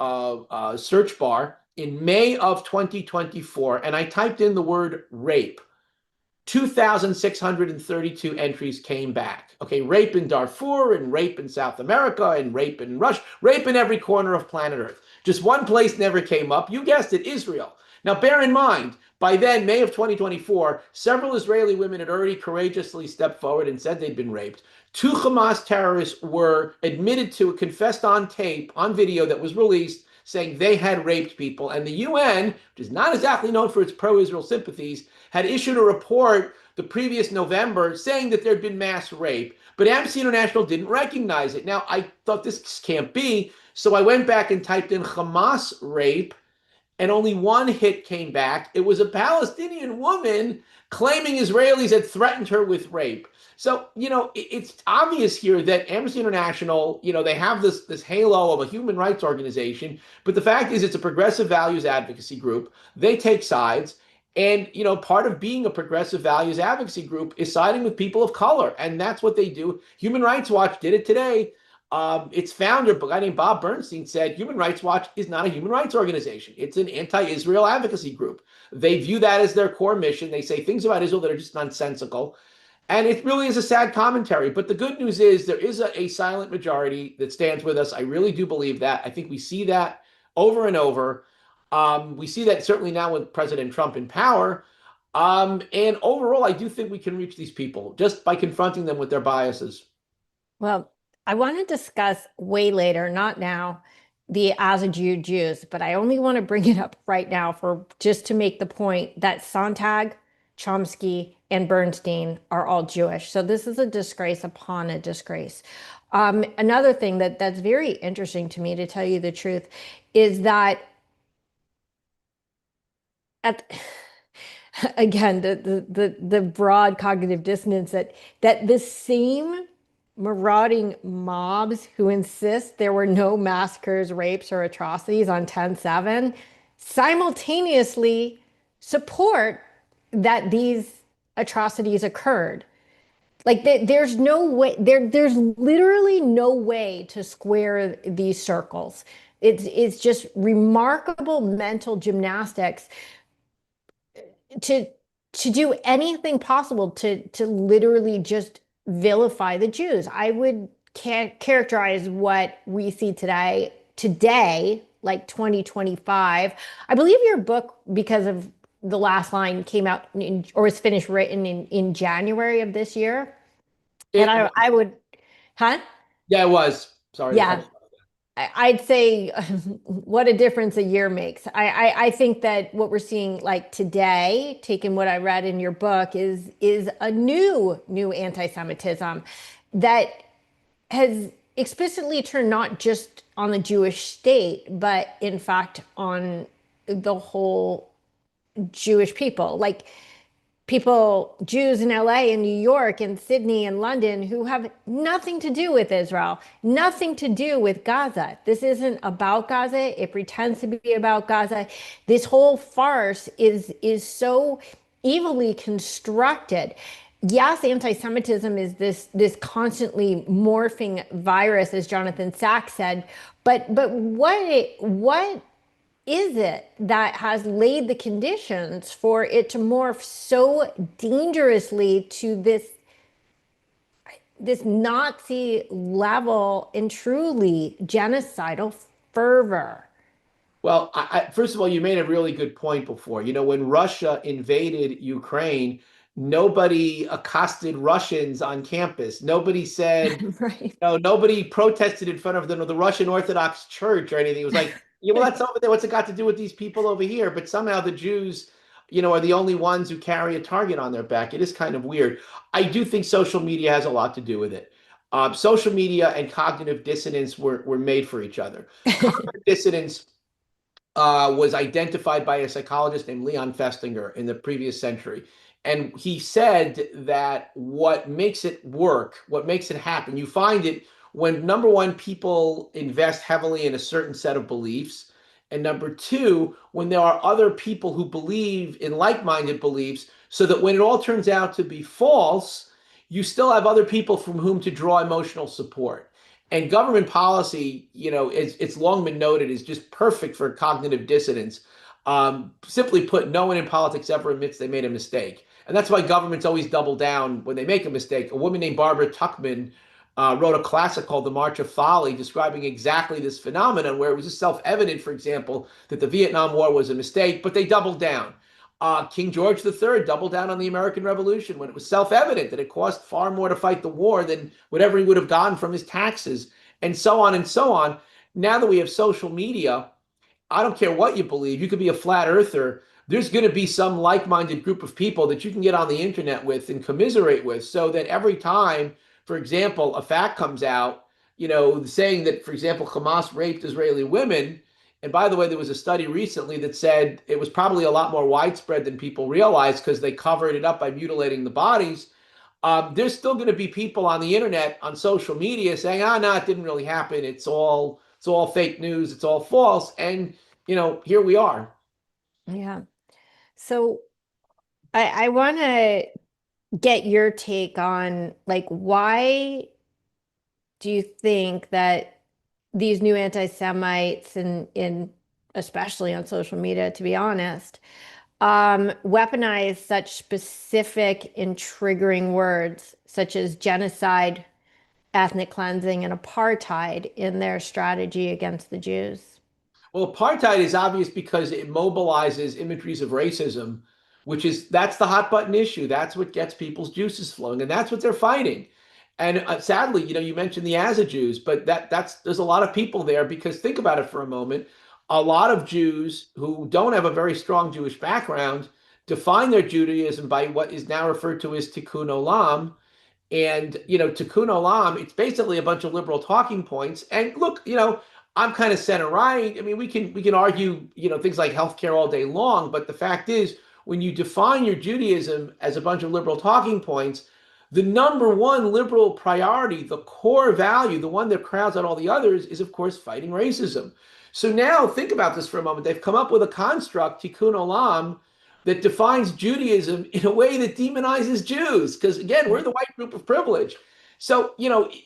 search bar in May of 2024 and I typed in the word rape. 2,632 entries came back. Okay, rape in Darfur and rape in South America and rape in Russia, rape in every corner of planet Earth. Just one place never came up. You guessed it, Israel. Now, bear in mind, by then, May of 2024, several Israeli women had already courageously stepped forward and said they'd been raped. Two Hamas terrorists were admitted to, confessed on tape, on video that was released, saying they had raped people. And the UN, which is not exactly known for its pro-Israel sympathies, had issued a report the previous November saying that there'd been mass rape. But Amnesty International didn't recognize it. Now, I thought this can't be. So I went back and typed in Hamas rape, and only one hit came back. It was a Palestinian woman claiming Israelis had threatened her with rape. So, it's obvious here that Amnesty International, they have this halo of a human rights organization, but the fact is it's a progressive values advocacy group. They take sides. And, part of being a progressive values advocacy group is siding with people of color. And that's what they do. Human Rights Watch did it today. Its founder, a guy named Bob Bernstein, said Human Rights Watch is not a human rights organization. It's an anti-Israel advocacy group. They view that as their core mission. They say things about Israel that are just nonsensical. And it really is a sad commentary. But the good news is there is a silent majority that stands with us. I really do believe that. I think we see that over and over. We see that certainly now with President Trump in power. And overall, I do think we can reach these people just by confronting them with their biases. Well, I want to discuss way later, not now, the as a Jew Jews, but I only want to bring it up right now for just to make the point that Sontag, Chomsky, and Bernstein are all Jewish. So this is a disgrace upon a disgrace. Another thing that's very interesting to me, to tell you the truth, is that at again the broad cognitive dissonance that the same marauding mobs who insist there were no massacres, rapes, or atrocities on 10/7 simultaneously support that these atrocities occurred. Like there's no way there's literally no way to square these circles. It's just remarkable mental gymnastics to to do anything possible to literally just vilify the Jews. I would characterize what we see today, like 2025. I believe your book, because of the last line, came out or was finished written in January of this year. And It, I would, huh? yeah, it was. Sorry to cut Yeah, you. I'd say what a difference a year makes. I think that what we're seeing like today, taking what I read in your book, is a new anti-Semitism that has explicitly turned not just on the Jewish state, but in fact on the whole Jewish people. Like people, Jews in LA and New York and Sydney and London who have nothing to do with Israel, nothing to do with Gaza. This isn't about Gaza. It pretends to be about Gaza. This whole farce is so evilly constructed. Yes, anti-Semitism is this constantly morphing virus, as Jonathan Sachs said, but what is it that has laid the conditions for it to morph so dangerously to this Nazi level and truly genocidal fervor? Well, first of all, you made a really good point before. When Russia invaded Ukraine, nobody accosted Russians on campus. Nobody said, Right. nobody protested in front of the Russian Orthodox Church or anything. It was like, yeah, well, that's over there. What's it got to do with these people over here? But somehow the Jews, are the only ones who carry a target on their back. It is kind of weird. I do think social media has a lot to do with it. Social media and cognitive dissonance were made for each other. Cognitive dissonance was identified by a psychologist named Leon Festinger in the previous century. And he said that what makes it work, what makes it happen, you find it when, number one, people invest heavily in a certain set of beliefs. And number two, when there are other people who believe in like-minded beliefs, so that when it all turns out to be false, you still have other people from whom to draw emotional support. And government policy, it's long been noted, is just perfect for cognitive dissonance. Simply put, no one in politics ever admits they made a mistake. And that's why governments always double down when they make a mistake. A woman named Barbara Tuchman wrote a classic called The March of Folly, describing exactly this phenomenon, where it was just self-evident, for example, that the Vietnam War was a mistake, but they doubled down. King George III doubled down on the American Revolution when it was self-evident that it cost far more to fight the war than whatever he would have gotten from his taxes, and so on and so on. Now that we have social media, I don't care what you believe. You could be a flat earther. There's going to be some like-minded group of people that you can get on the internet with and commiserate with, so that every time, for example, a fact comes out, saying that, for example, Hamas raped Israeli women. And by the way, there was a study recently that said it was probably a lot more widespread than people realize because they covered it up by mutilating the bodies. There's still going to be people on the internet, on social media, saying, no, it didn't really happen. It's all fake news. It's all false. And, here we are. Yeah. So I want to get your take on like why do you think that these new anti-Semites and in especially on social media, to be honest, weaponize such specific and triggering words such as genocide, ethnic cleansing, and apartheid in their strategy against the Jews? Well, apartheid is obvious because it mobilizes imageries of racism, that's the hot button issue. That's what gets people's juices flowing, and that's what they're fighting. And sadly, you mentioned the Gaza Jews, but there's a lot of people there because think about it for a moment. A lot of Jews who don't have a very strong Jewish background define their Judaism by what is now referred to as Tikkun Olam, and, Tikkun Olam, it's basically a bunch of liberal talking points. And look, I'm kind of center right. I mean, we can argue, things like healthcare all day long, but the fact is, when you define your Judaism as a bunch of liberal talking points, the number one liberal priority, the core value, the one that crowds out all the others, is of course fighting racism. So now think about this for a moment. They've come up with a construct, Tikkun Olam, that defines Judaism in a way that demonizes Jews. Because again, we're the white group of privilege. So,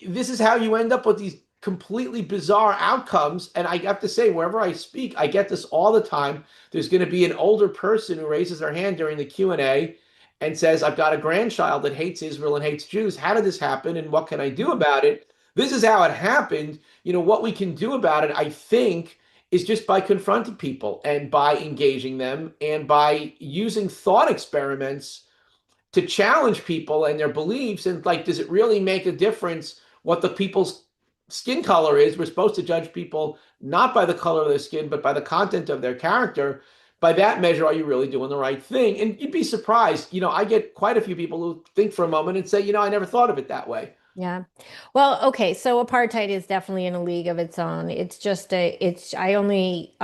this is how you end up with these completely bizarre outcomes. And I have to say, wherever I speak, I get this all the time. There's going to be an older person who raises their hand during the Q&A and says, I've got a grandchild that hates Israel and hates Jews. How did this happen? And what can I do about it? This is how it happened. What we can do about it, I think, is just by confronting people and by engaging them and by using thought experiments to challenge people and their beliefs. And like, does it really make a difference what the people's skin color is? We're supposed to judge people not by the color of their skin, but by the content of their character. By that measure, are you really doing the right thing? And you'd be surprised. I get quite a few people who think for a moment and say, I never thought of it that way. Yeah. Well, okay. So apartheid is definitely in a league of its own. I only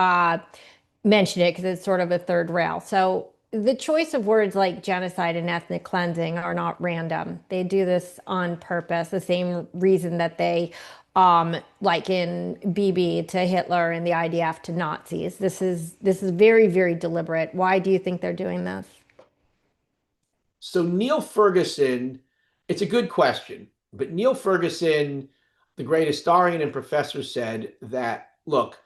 mention it because it's sort of a third rail. So the choice of words like genocide and ethnic cleansing are not random. They do this on purpose, the same reason that they like in BB to Hitler and the IDF to Nazis. This is very, very deliberate. Why do you think they're doing this? So Neil Ferguson, it's a good question, but Neil Ferguson, the great historian and professor, said that, look,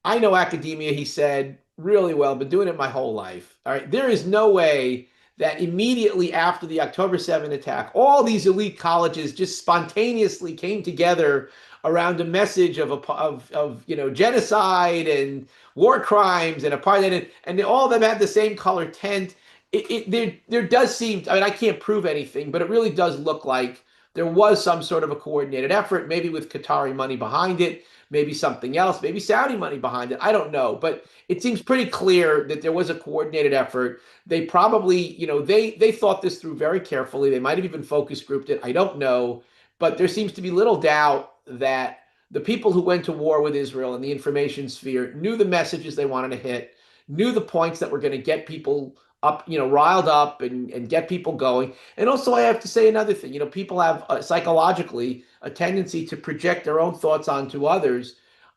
I know academia, he said, really well, been doing it my whole life. All right. There is no way that immediately after the October 7th attack, all these elite colleges just spontaneously came together around a message of genocide and war crimes and apartheid, and all of them had the same color tent. There does seem, I mean, I can't prove anything, but it really does look like there was some sort of a coordinated effort, maybe with Qatari money behind it, maybe something else, maybe Saudi money behind it. I don't know, but it seems pretty clear that there was a coordinated effort. They probably, they thought this through very carefully. They might have even focus grouped it. I don't know, but there seems to be little doubt that the people who went to war with Israel in the information sphere knew the messages they wanted to hit, knew the points that were going to get people up, riled up and get people going. And also, I have to say another thing. People have psychologically a tendency to project their own thoughts onto others.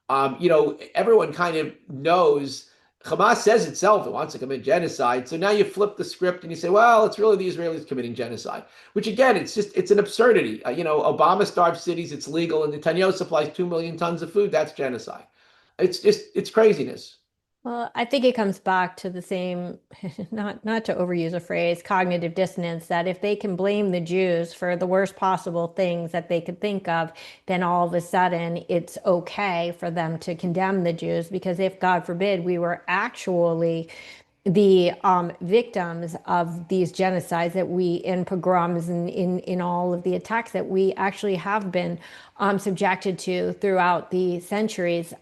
Everyone kind of knows Hamas says itself it wants to commit genocide. So now you flip the script and you say, well, it's really the Israelis committing genocide, which again, it's an absurdity. Obama starved cities, it's legal, and Netanyahu supplies 2 million tons of food. That's genocide. It's craziness. Well, I think it comes back to the same, not to overuse a phrase, cognitive dissonance, that if they can blame the Jews for the worst possible things that they could think of, then all of a sudden it's okay for them to condemn the Jews. Because if, God forbid, we were actually the victims of these genocides that we in pogroms and in all of the attacks that we actually have been subjected to throughout the centuries,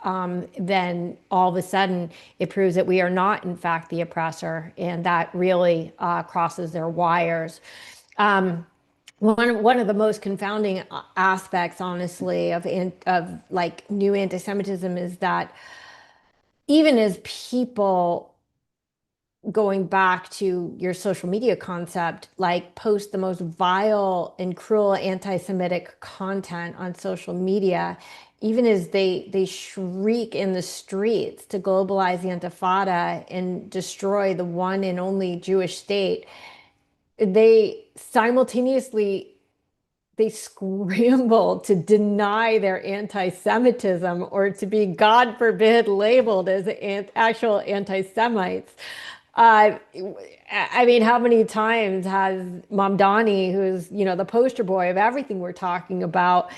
then all of a sudden it proves that we are not in fact the oppressor, and that really crosses their wires. One of the most confounding aspects, honestly, of like new anti-Semitism is that even as people, going back to your social media concept, like post the most vile and cruel anti-Semitic content on social media, even as they shriek in the streets to globalize the Intifada and destroy the one and only Jewish state, they simultaneously they scramble to deny their anti-Semitism or to be, God forbid, labeled as actual anti-Semites. Uh, I mean, how many times has Mamdani, who's, the poster boy of everything we're talking about,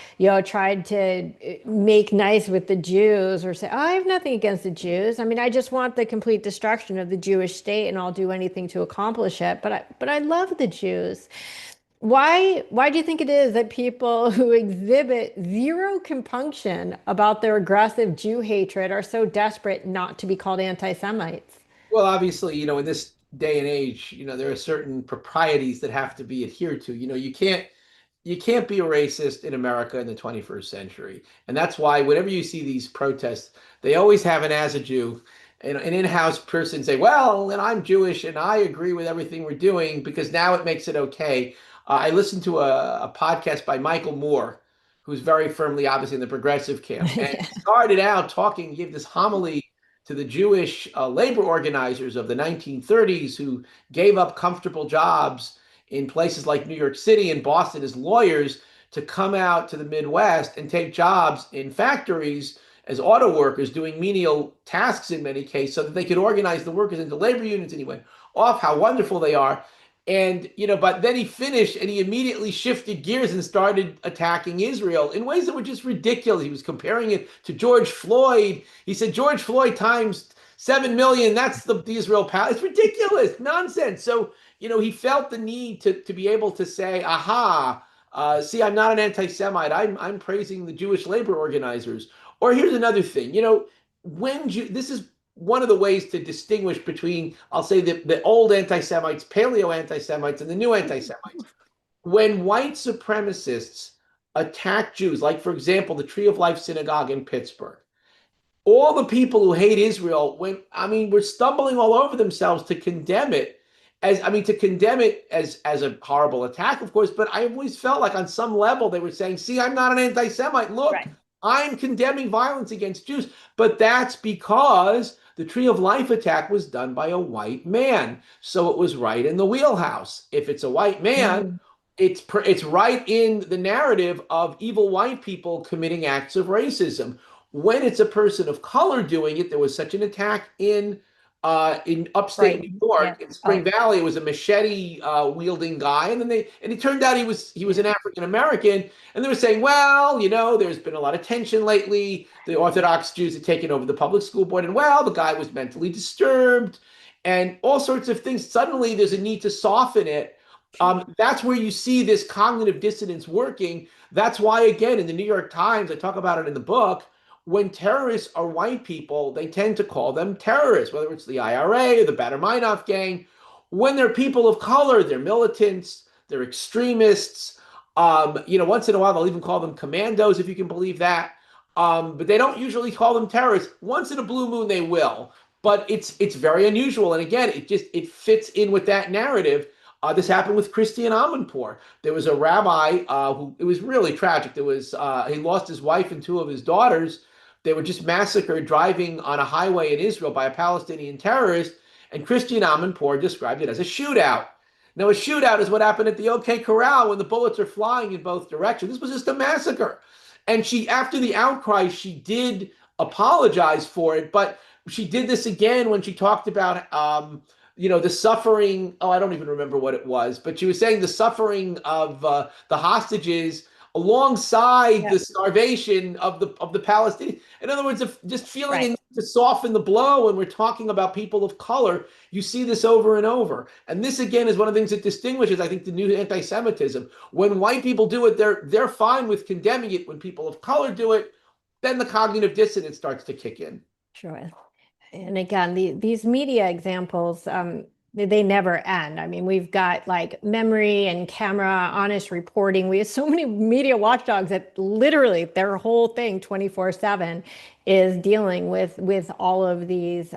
tried to make nice with the Jews or say, oh, I have nothing against the Jews. I mean, I just want the complete destruction of the Jewish state and I'll do anything to accomplish it. But I love the Jews. Why do you think it is that people who exhibit zero compunction about their aggressive Jew hatred are so desperate not to be called anti-Semites? Well, obviously, in this day and age, there are certain proprieties that have to be adhered to. You can't be a racist in America in the 21st century. And that's why whenever you see these protests, they always have as a Jew, an in-house person say, well, and I'm Jewish and I agree with everything we're doing because now it makes it okay. I listened to a podcast by Michael Moore, who's very firmly, obviously, in the progressive camp, and Yeah. started out talking, gave this homily to the Jewish labor organizers of the 1930s who gave up comfortable jobs in places like New York City and Boston as lawyers to come out to the Midwest and take jobs in factories as auto workers doing menial tasks in many cases so that they could organize the workers into labor unions. And he went off how wonderful they are. And, but then he finished and he immediately shifted gears and started attacking Israel in ways that were just ridiculous. He was comparing it to George Floyd. He said, George Floyd times 7 million, that's the Israel palace. It's ridiculous, nonsense. So, he felt the need to be able to say, aha, see, I'm not an anti-Semite. I'm praising the Jewish labor organizers. Or here's another thing, this is one of the ways to distinguish between, I'll say, the old anti-Semites, paleo anti-Semites, and the new anti-Semites. When white supremacists attack Jews, like, for example, the Tree of Life Synagogue in Pittsburgh, all the people who hate Israel, were stumbling all over themselves to condemn it as a horrible attack, of course, but I always felt like on some level they were saying, see, I'm not an anti-Semite. Look, right. I'm condemning violence against Jews. But that's because the Tree of Life attack was done by a white man. So it was right in the wheelhouse. If it's a white man, it's right in the narrative of evil white people committing acts of racism. When it's a person of color doing it, there was such an attack in upstate New York, in Spring Valley. It was a machete wielding guy, and it turned out he was an African American, and they were saying, well, there's been a lot of tension lately. The Orthodox Jews had taken over the public school board, and the guy was mentally disturbed, and all sorts of things. Suddenly, there's a need to soften it. That's where you see this cognitive dissonance working. That's why, again, in the New York Times, I talk about it in the book. When terrorists are white people, they tend to call them terrorists, whether it's the IRA or the Bader-Meinhof gang. When they're people of color, they're militants, they're extremists. Once in a while, they'll even call them commandos, if you can believe that. But they don't usually call them terrorists. Once in a blue moon, they will. But it's very unusual. And again, it fits in with that narrative. This happened with Christian Amanpour. There was a rabbi who, it was really tragic. He lost his wife and two of his daughters. They were just massacred driving on a highway in Israel by a Palestinian terrorist, and Christian Amanpour described it as a shootout. Now, a shootout is what happened at the OK Corral when the bullets are flying in both directions. This was just a massacre. And after the outcry, she did apologize for it, but she did this again when she talked about, the suffering. Oh, I don't even remember what it was, but she was saying the suffering of the hostages alongside the starvation of the Palestinians. In other words, just feeling to soften the blow when we're talking about people of color, you see this over and over. And this, again, is one of the things that distinguishes, I think, the new anti-Semitism. When white people do it, they're fine with condemning it. When people of color do it, then the cognitive dissonance starts to kick in. Sure. And again, these media examples, they never end. I mean, we've got like memory and camera, honest reporting. We have so many media watchdogs that literally their whole thing 24/7 is dealing with all of these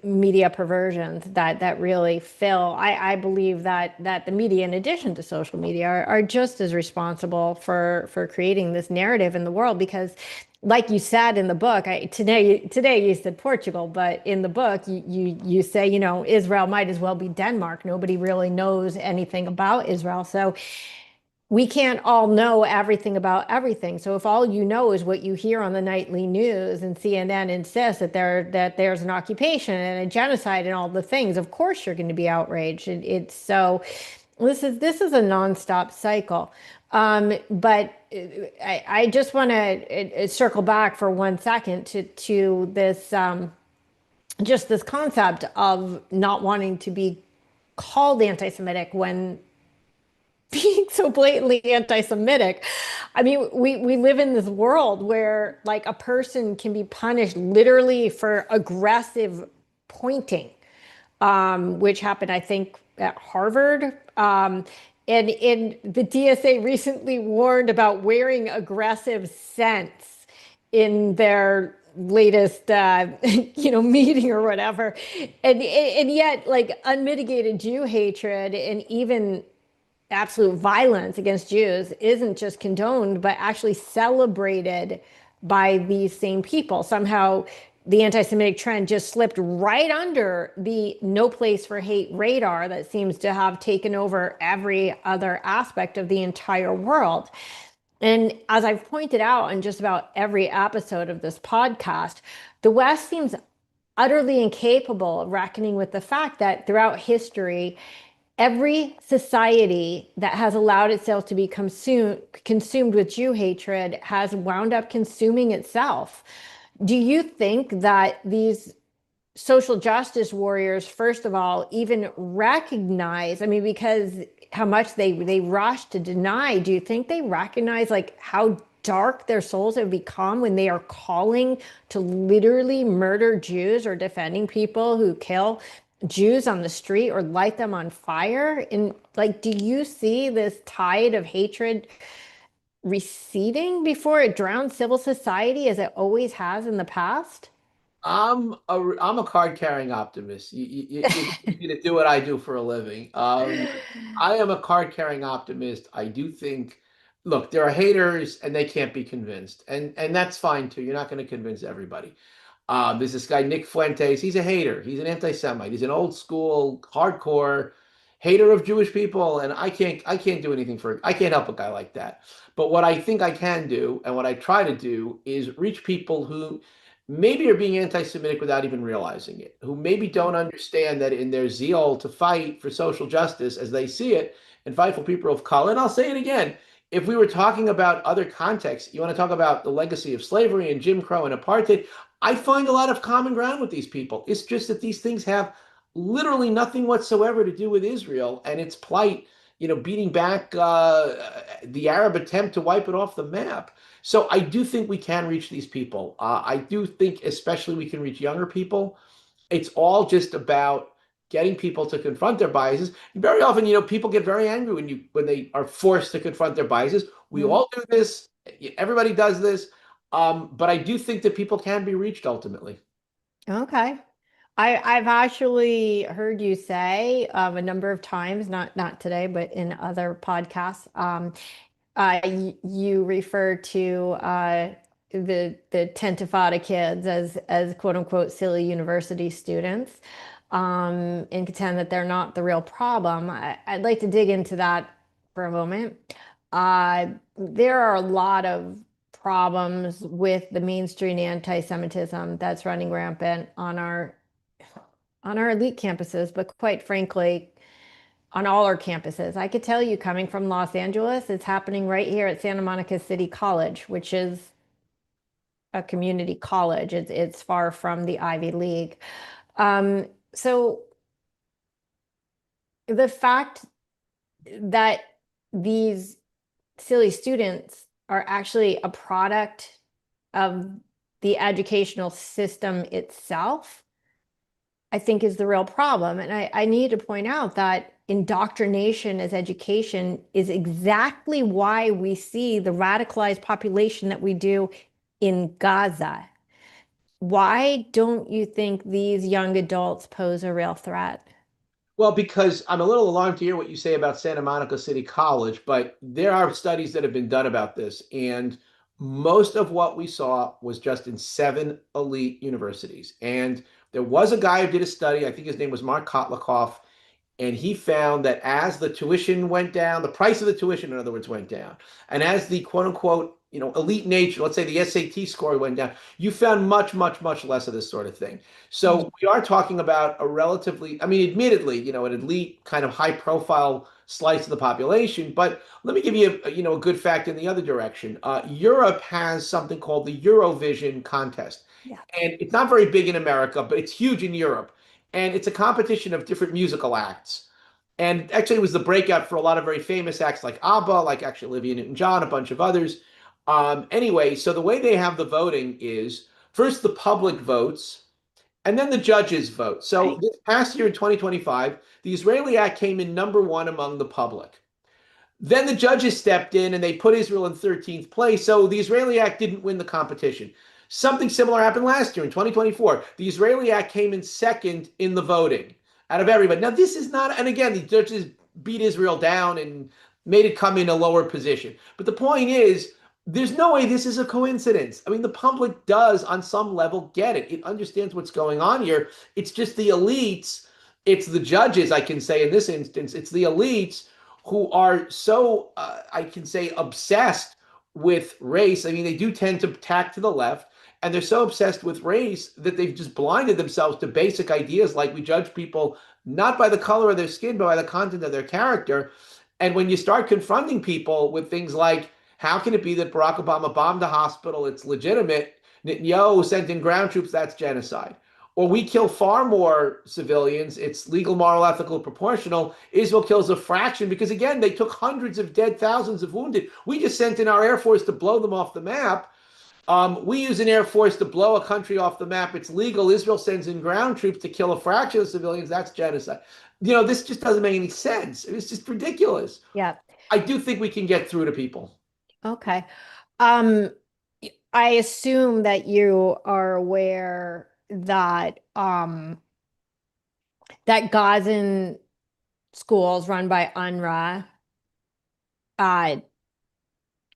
media perversions that really fill. I believe that the media, in addition to social media, are just as responsible for creating this narrative in the world, because like you said in the book, today you said Portugal, but in the book you say, Israel might as well be Denmark. Nobody really knows anything about Israel. So we can't all know everything about everything. So if all you know is what you hear on the nightly news, and CNN insists that there's an occupation and a genocide and all the things, of course you're going to be outraged. This is a nonstop cycle. But I just want to circle back for 1 second to this, just this concept of not wanting to be called anti-Semitic when being so blatantly anti-Semitic. I mean, we live in this world where like a person can be punished literally for aggressive pointing, which happened, I think, at Harvard. And the DSA recently warned about wearing aggressive scents in their latest, meeting or whatever. And yet, like, unmitigated Jew hatred and even absolute violence against Jews isn't just condoned, but actually celebrated by these same people. Somehow the anti-Semitic trend just slipped right under the no place for hate radar that seems to have taken over every other aspect of the entire world. And as I've pointed out in just about every episode of this podcast, the West seems utterly incapable of reckoning with the fact that throughout history, every society that has allowed itself to be consumed with Jew hatred has wound up consuming itself. Do you think that these social justice warriors, first of all, even recognize, I mean, because how much they rush to deny, do you think they recognize like how dark their souls have become when they are calling to literally murder Jews or defending people who kill Jews on the street or light them on fire? And like, do you see this tide of hatred receding before it drowns civil society as it always has in the past? I'm a card carrying optimist. You to do what I do for a living. I am a card carrying optimist. I do think, look, there are haters and they can't be convinced, and that's fine too. You're not going to convince everybody. There's this guy Nick Fuentes. He's a hater. He's an anti-Semite. He's an old school, hardcore hater of Jewish people, and I can't do anything for. I can't help a guy like that. But what I think I can do, and what I try to do, is reach people who maybe are being anti-Semitic without even realizing it, who maybe don't understand that in their zeal to fight for social justice as they see it and fight for people of color. And I'll say it again, if we were talking about other contexts, you want to talk about the legacy of slavery and Jim Crow and apartheid, I find a lot of common ground with these people. It's just that these things have literally nothing whatsoever to do with Israel and its plight, beating back the Arab attempt to wipe it off the map. So I do think we can reach these people. I do think, especially, we can reach younger people. It's all just about getting people to confront their biases. Very often, people get very angry when they are forced to confront their biases. We Mhm. all do this. Everybody does this. But I do think that people can be reached ultimately. Okay. I've actually heard you say a number of times, not today, but in other podcasts, you refer to the Intifada kids as quote unquote silly university students, and contend that they're not the real problem. I'd like to dig into that for a moment. There are a lot of problems with the mainstream anti-Semitism that's running rampant on our elite campuses, but quite frankly, on all our campuses. I could tell you, coming from Los Angeles, it's happening right here at Santa Monica City College, which is a community college. It's far from the Ivy League. So the fact that these silly students are actually a product of the educational system itself, I think, is the real problem. And I need to point out that indoctrination as education is exactly why we see the radicalized population that we do in Gaza. Why don't you think these young adults pose a real threat? Well, because I'm a little alarmed to hear what you say about Santa Monica City College, but there are studies that have been done about this, and most of what we saw was just in 7 elite universities. And there was a guy who did a study, I think his name was Mark Kotlikoff, and he found that as the tuition went down, the price of the tuition, in other words, went down, and as the quote unquote, elite nature, let's say the SAT score went down, you found much, much, much less of this sort of thing. So we are talking about a relatively, I mean, admittedly, an elite kind of high profile slice of the population. But let me give you a good fact in the other direction. Europe has something called the Eurovision contest. Yeah. And it's not very big in America, but it's huge in Europe. And it's a competition of different musical acts. And actually, it was the breakout for a lot of very famous acts like ABBA, like actually Olivia Newton-John, a bunch of others. Anyway, so the way they have the voting is first the public votes, and then the judges vote. So Right. this past year in 2025, the Israeli act came in number one among the public. Then the judges stepped in and they put Israel in 13th place. So the Israeli act didn't win the competition. Something similar happened last year in 2024. The Israeli act came in second in the voting out of everybody. Now, this is not, and again, the judges beat Israel down and made it come in a lower position. But the point is, There's no way this is a coincidence. I mean, the public does, on some level, get it. It understands what's going on here. It's just the elites, it's the judges, I can say in this instance, it's the elites who are so, I can say, obsessed with race. I mean, they do tend to tack to the left, and they're so obsessed with race that they've just blinded themselves to basic ideas like we judge people not by the color of their skin, but by the content of their character. And when you start confronting people with things like, how can it be that Barack Obama bombed a hospital? It's legitimate. Netanyahu sent in ground troops. That's genocide. Or we kill far more civilians. It's legal, moral, ethical, proportional. Israel kills a fraction because, again, they took hundreds of dead, thousands of wounded. We just sent in our Air Force to blow them off the map. We use an Air Force to blow a country off the map. It's legal. Israel sends in ground troops to kill a fraction of civilians. That's genocide. This just doesn't make any sense. It's just ridiculous. Yeah. I do think we can get through to people. Okay. Um, I assume that you are aware that that Gazan schools run by UNRWA uh,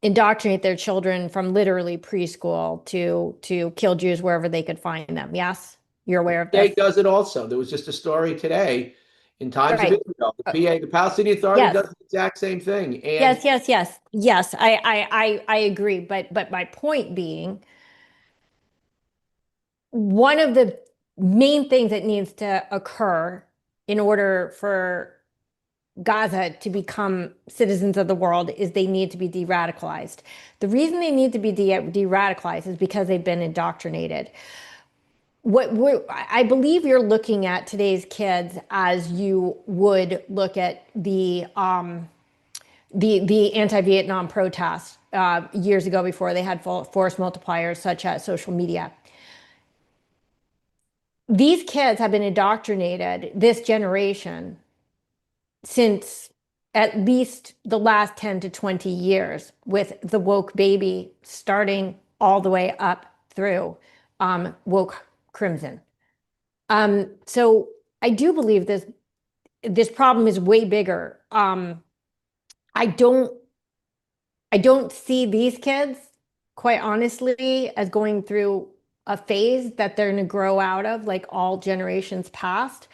indoctrinate their children from literally preschool to kill Jews wherever they could find them. Yes, you're aware of this, PA does it also. There was just a story today in Times of right? Israel. The Uh, PA, the Palestinian Authority, yes, does the exact same thing. And yes. I agree. But my point being, one of the main things that needs to occur in order for Gaza to become citizens of the world is they need to be de-radicalized. The reason they need to be de-radicalized is because they've been indoctrinated. I believe you're looking at today's kids as you would look at the anti-Vietnam protests years ago before they had force multipliers such as social media. These kids have been indoctrinated, this generation, since at least the last 10 to 20 years, with the woke baby starting all the way up through woke crimson. So I do believe this problem is way bigger. I don't I don't see these kids, quite honestly, as going through a phase that they're going to grow out of like all generations past.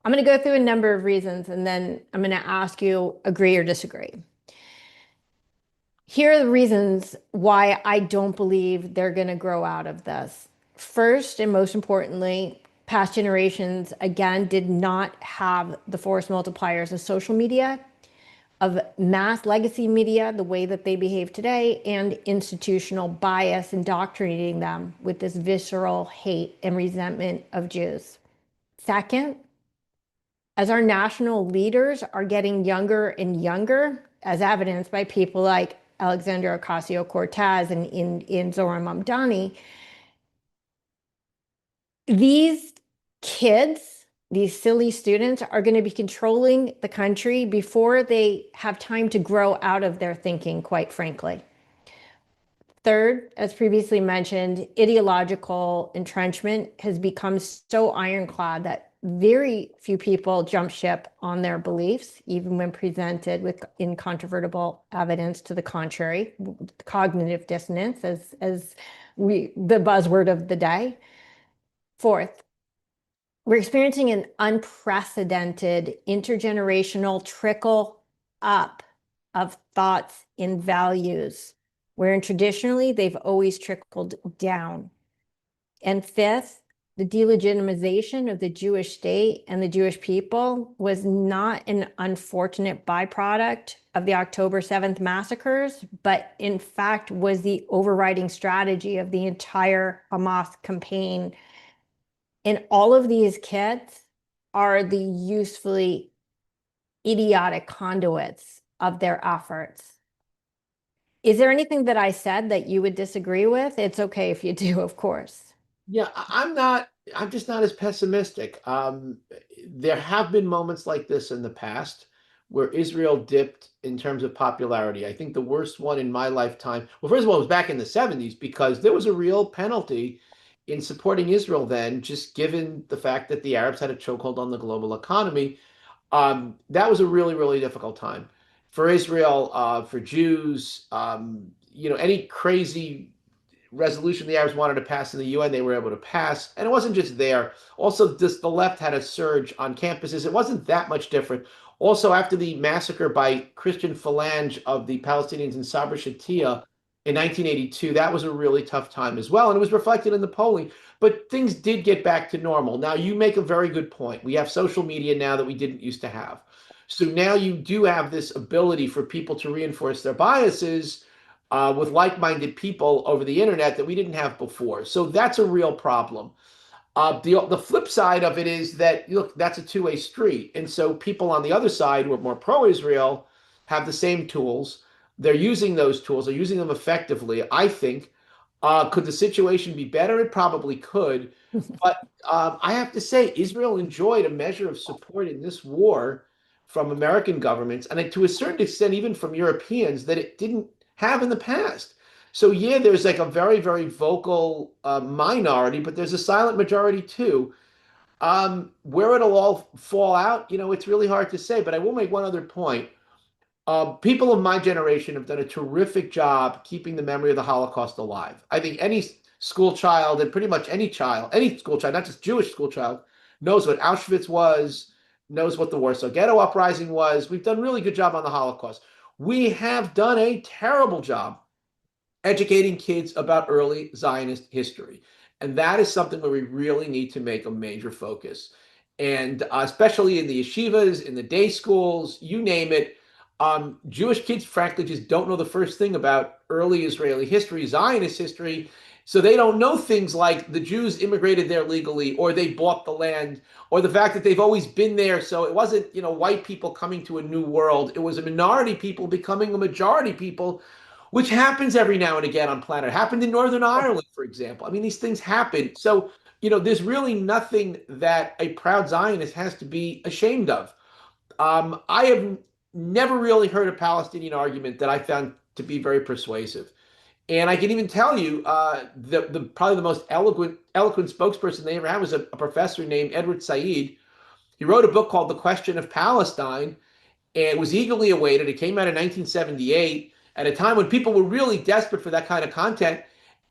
I'm going to go through a number of reasons and then I'm going to ask you agree or disagree. Here are the reasons why I don't believe they're going to grow out of this. First, and most importantly, past generations, again, did not have the force multipliers of social media, of mass legacy media, the way that they behave today, and institutional bias indoctrinating them with this visceral hate and resentment of Jews. Second, as our national leaders are getting younger and younger, as evidenced by people like Alexandria Ocasio-Cortez and in Zoran Mamdani, these kids, these silly students, are going to be controlling the country before they have time to grow out of their thinking, quite frankly. Third, as previously mentioned, ideological entrenchment has become so ironclad that very few people jump ship on their beliefs, even when presented with incontrovertible evidence to the contrary. Cognitive dissonance, as the buzzword of the day. Fourth, we're experiencing an unprecedented intergenerational trickle up of thoughts and values, where traditionally they've always trickled down. And fifth, the delegitimization of the Jewish state and the Jewish people was not an unfortunate byproduct of the October 7th massacres, but in fact was the overriding strategy of the entire Hamas campaign. And all of these kids are the usefully idiotic conduits of their efforts. Is there anything that I said that you would disagree with? It's okay if you do, of course. yeah, I'm just not as pessimistic. There have been moments like this in the past where Israel dipped in terms of popularity. I think the worst one in my lifetime, well, first of all, it was back in the 70s because there was a real penalty in supporting Israel then, just given the fact that the Arabs had a chokehold on the global economy. That was a really, really difficult time for Israel, for Jews. any crazy resolution the Arabs wanted to pass in the UN, they were able to pass. And it wasn't just there. Also, just the left had a surge on campuses. It wasn't that much different. Also, after the massacre by Christian Phalange of the Palestinians in Sabra Shatia in 1982, that was a really tough time as well. And it was reflected in the polling. But things did get back to normal. Now, you make a very good point. We have social media now that we didn't used to have. So now you do have this ability for people to reinforce their biases with like-minded people over the internet that we didn't have before. So that's a real problem. The flip side of it is that, look, that's a two-way street. And so people on the other side who are more pro-Israel have the same tools. They're using those tools. They're using them effectively, I think. Could the situation be better? It probably could. But I have to say, Israel enjoyed a measure of support in this war from American governments, and to a certain extent, even from Europeans, that it didn't have in the past. So yeah, there's like a very, very vocal minority, but there's a silent majority too. Where it'll all fall out, it's really hard to say. But I will make one other point. People of my generation have done a terrific job keeping the memory of the Holocaust alive. I think any school child, and pretty much any child, any school child, not just Jewish school child, knows what Auschwitz was, knows what the Warsaw Ghetto Uprising was. We've done a really good job on the Holocaust. We have done a terrible job educating kids about early Zionist history. And that is something where we really need to make a major focus. And especially in the yeshivas, in the day schools, you name it, Jewish kids, frankly, just don't know the first thing about early Israeli history, Zionist history. So they don't know things like the Jews immigrated there legally, or they bought the land, or the fact that they've always been there. So it wasn't, white people coming to a new world. It was a minority people becoming a majority people, which happens every now and again on planet. It happened in Northern Ireland, for example. I mean, these things happen. So, there's really nothing that a proud Zionist has to be ashamed of. I have never really heard a Palestinian argument that I found to be very persuasive. And I can even tell you, the probably the most eloquent spokesperson they ever had was a professor named Edward Said. He wrote a book called The Question of Palestine, and it was eagerly awaited. It came out in 1978 at a time when people were really desperate for that kind of content.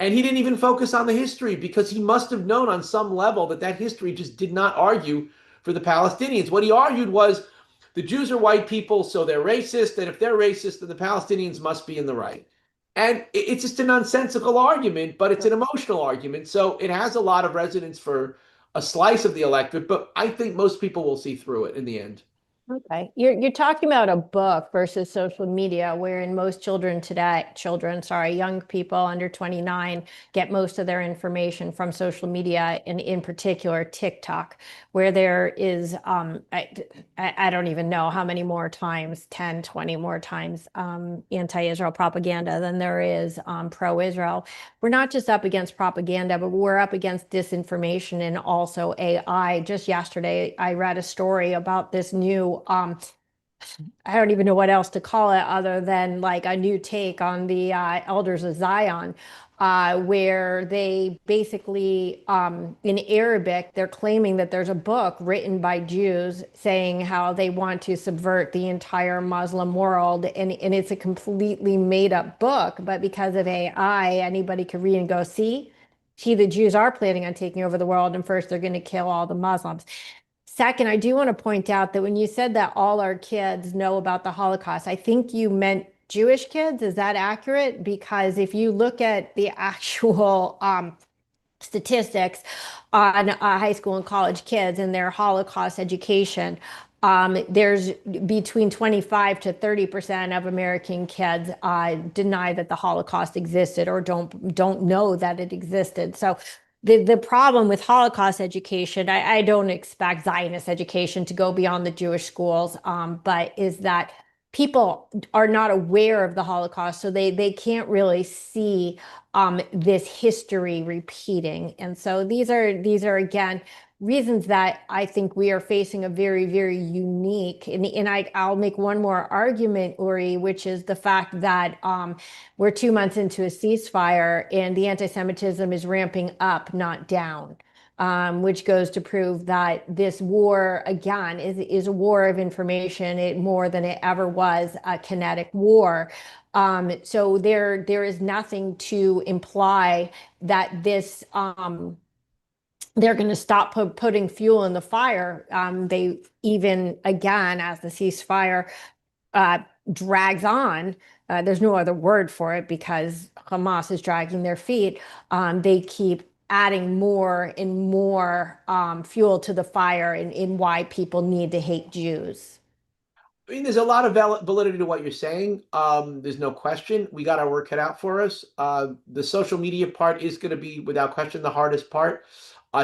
And he didn't even focus on the history because he must have known on some level that that history just did not argue for the Palestinians. What he argued was the Jews are white people, so they're racist. And if they're racist, then the Palestinians must be in the right. And it's just a nonsensical argument, but it's an emotional argument. So it has a lot of resonance for a slice of the electorate, but I think most people will see through it in the end. Okay. You're talking about a book versus social media, wherein most young people under 29 get most of their information from social media, and in particular TikTok, where there is, I don't even know how many more times, 10, 20 more times anti-Israel propaganda than there is pro-Israel. We're not just up against propaganda, but we're up against disinformation and also AI. Just yesterday, I read a story about this new I don't even know what else to call it other than like a new take on the Elders of Zion, where they basically, in Arabic, they're claiming that there's a book written by Jews saying how they want to subvert the entire Muslim world. And it's a completely made up book, but because of AI, anybody can read and go, see, the Jews are planning on taking over the world, and first they're going to kill all the Muslims. Second, I do want to point out that when you said that all our kids know about the Holocaust, I think you meant Jewish kids. Is that accurate? Because if you look at the actual statistics on high school and college kids and their Holocaust education, there's between 25 to 30% of American kids deny that the Holocaust existed or don't know that it existed. So the problem with Holocaust education, I don't expect Zionist education to go beyond the Jewish schools, but is that people are not aware of the Holocaust, so they can't really see this history repeating. And so these are again reasons that I think we are facing a very, very unique, and I'll make one more argument, Uri, which is the fact that we're 2 months into a ceasefire and the anti-Semitism is ramping up, not down. which goes to prove that this war, again, is a war of information, more than it ever was a kinetic war. So there is nothing to imply that this they're going to stop putting fuel in the fire. They even, again, as the ceasefire drags on, there's no other word for it because Hamas is dragging their feet. They keep adding more and more fuel to the fire in why people need to hate Jews. I mean, there's a lot of validity to what you're saying. There's no question. We got our work cut out for us. The social media part is going to be, without question, the hardest part.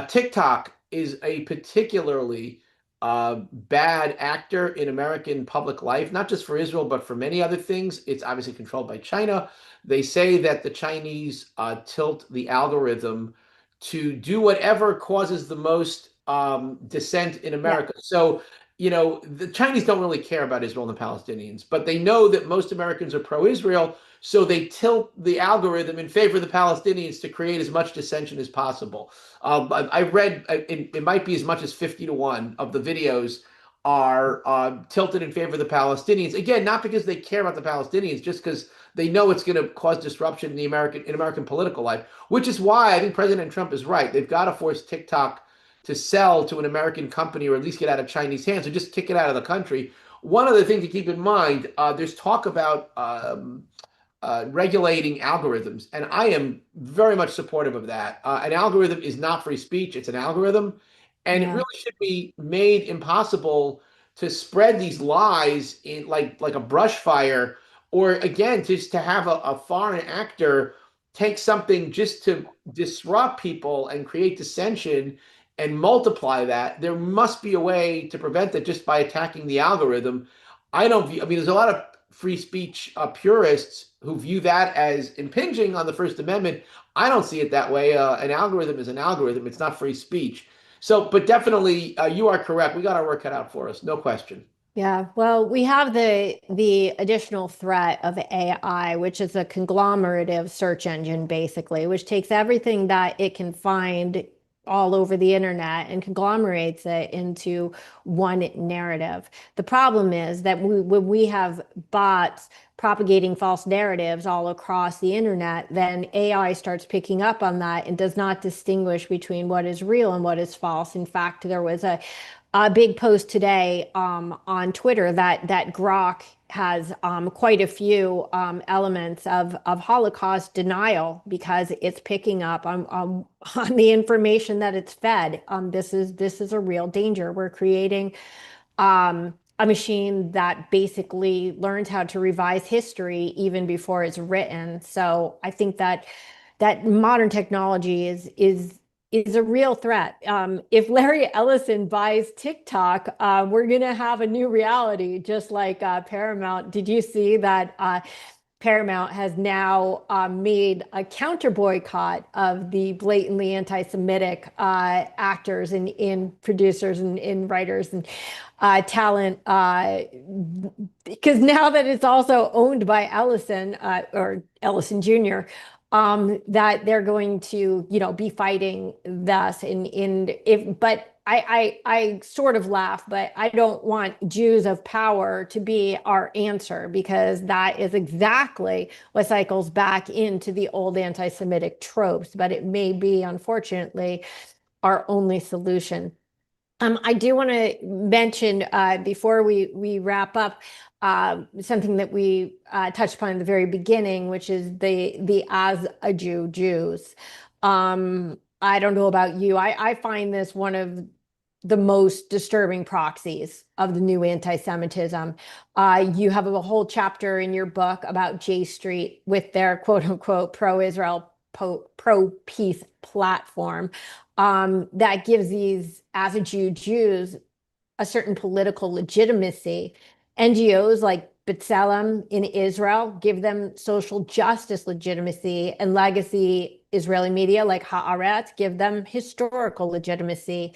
TikTok is a particularly bad actor in American public life, not just for Israel, but for many other things. It's obviously controlled by China. They say that the Chinese tilt the algorithm to do whatever causes the most dissent in Yeah. America. So, the Chinese don't really care about Israel and the Palestinians, but they know that most Americans are pro-Israel, so they tilt the algorithm in favor of the Palestinians to create as much dissension as possible. I read it might be as much as 50-1 of the videos are tilted in favor of the Palestinians. Again, not because they care about the Palestinians, just because they know it's going to cause disruption in the American political life. Which is why I think President Trump is right. They've got to force TikTok to sell to an American company or at least get out of Chinese hands or just kick it out of the country. One other thing to keep in mind, there's talk about regulating algorithms, and I am very much supportive of that. An algorithm is not free speech; it's an algorithm, and it Yeah. really should be made impossible to spread these lies in like a brush fire, or again, just to have a foreign actor take something just to disrupt people and create dissension and multiply that. There must be a way to prevent that just by attacking the algorithm. I mean, there's a lot of free speech purists who view that as impinging on the First Amendment. I don't see it that way. An algorithm is an algorithm. It's not free speech. So, but definitely, you are correct. We got our work cut out for us. No question. Yeah, well, we have the additional threat of AI, which is a conglomerative search engine, basically, which takes everything that it can find all over the internet and conglomerates it into one narrative. The problem is that when we have bots propagating false narratives all across the internet, then AI starts picking up on that and does not distinguish between what is real and what is false. In fact, there was a big post today on Twitter that Grok has quite a few elements of Holocaust denial because it's picking up on the information that it's fed. This is a real danger. We're creating a machine that basically learns how to revise history even before it's written. So I think that modern technology is a real threat. If Larry Ellison buys TikTok, we're going to have a new reality, just like Paramount. Did you see that Paramount has now made a counter boycott of the blatantly anti-Semitic actors and in producers and in writers and talent, because now that it's also owned by Ellison or Ellison Jr., that they're going to, be fighting this. But I sort of laugh, but I don't want Jews of power to be our answer because that is exactly what cycles back into the old anti-Semitic tropes. But it may be, unfortunately, our only solution. I do want to mention before we wrap up something that we touched upon in the very beginning, which is the as a Jew Jews. I don't know about you. I find this one of the most disturbing proxies of the new anti-Semitism. You have a whole chapter in your book about J Street with their quote unquote pro-Israel, pro-peace platform that gives these as a Jew Jews a certain political legitimacy. NGOs like B'Tselem in Israel give them social justice legitimacy, and legacy Israeli media like Haaretz give them historical legitimacy.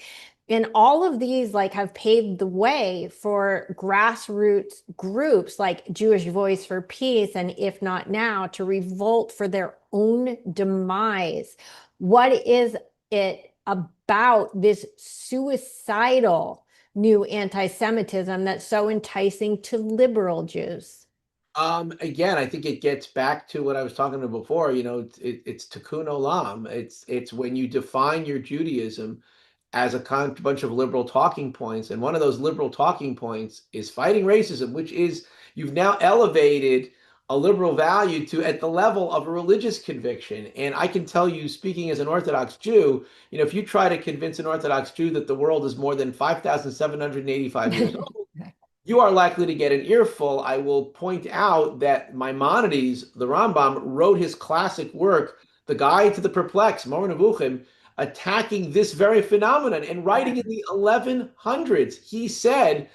And all of these have paved the way for grassroots groups like Jewish Voice for Peace and If Not Now to revolt for their own demise. What is it about this suicidal new anti-Semitism that's so enticing to liberal Jews? Again, I think it gets back to what I was talking about before. It's tikkun olam. It's when you define your Judaism as a bunch of liberal talking points, and one of those liberal talking points is fighting racism, which is you've now elevated a liberal value to at the level of a religious conviction. And I can tell you, speaking as an Orthodox Jew, if you try to convince an Orthodox Jew that the world is more than 5,785 years old, you are likely to get an earful. I will point out that Maimonides, the Rambam, wrote his classic work, The Guide to the Perplexed, Moreh Nevuchim, attacking this very phenomenon. And writing in the 1100s, he said,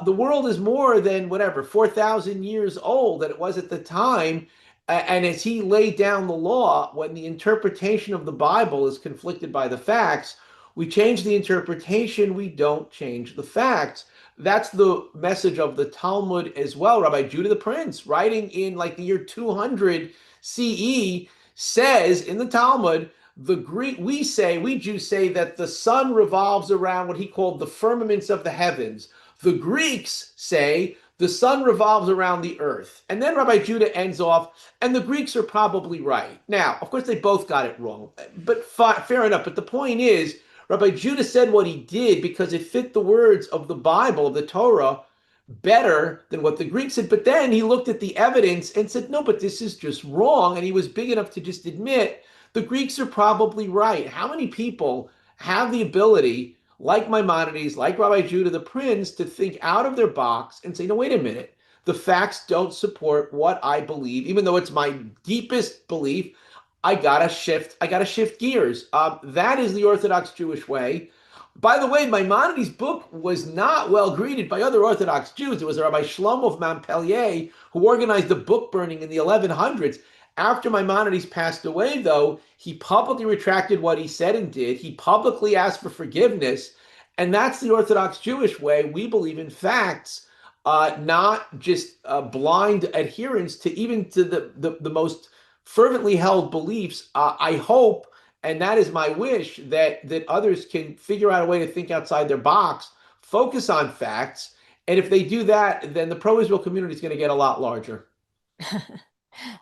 the world is more than whatever, 4,000 years old than it was at the time. And as he laid down the law, when the interpretation of the Bible is conflicted by the facts, we change the interpretation, we don't change the facts. That's the message of the Talmud as well. Rabbi Judah the Prince, writing in like the year 200 CE, says in the Talmud, we Jews say that the sun revolves around what he called the firmaments of the heavens. The Greeks say the sun revolves around the earth. And then Rabbi Judah ends off, and the Greeks are probably right. Now, of course, they both got it wrong, but fair enough. But the point is, Rabbi Judah said what he did because it fit the words of the Bible, of the Torah, better than what the Greeks said. But then he looked at the evidence and said, no, but this is just wrong. And he was big enough to just admit the Greeks are probably right. How many people have the ability, like Maimonides, like Rabbi Judah the Prince, to think out of their box and say, no, wait a minute. The facts don't support what I believe, even though it's my deepest belief. I gotta shift gears. That is the Orthodox Jewish way. By the way, Maimonides' book was not well greeted by other Orthodox Jews. It was Rabbi Shlomo of Montpellier who organized the book burning in the 1100s. After Maimonides passed away, though, he publicly retracted what he said and did. He publicly asked for forgiveness. And that's the Orthodox Jewish way. We believe in facts, not just blind adherence to even to the most fervently held beliefs. I hope, and that is my wish, that others can figure out a way to think outside their box, focus on facts, and if they do that, then the pro-Israel community is going to get a lot larger.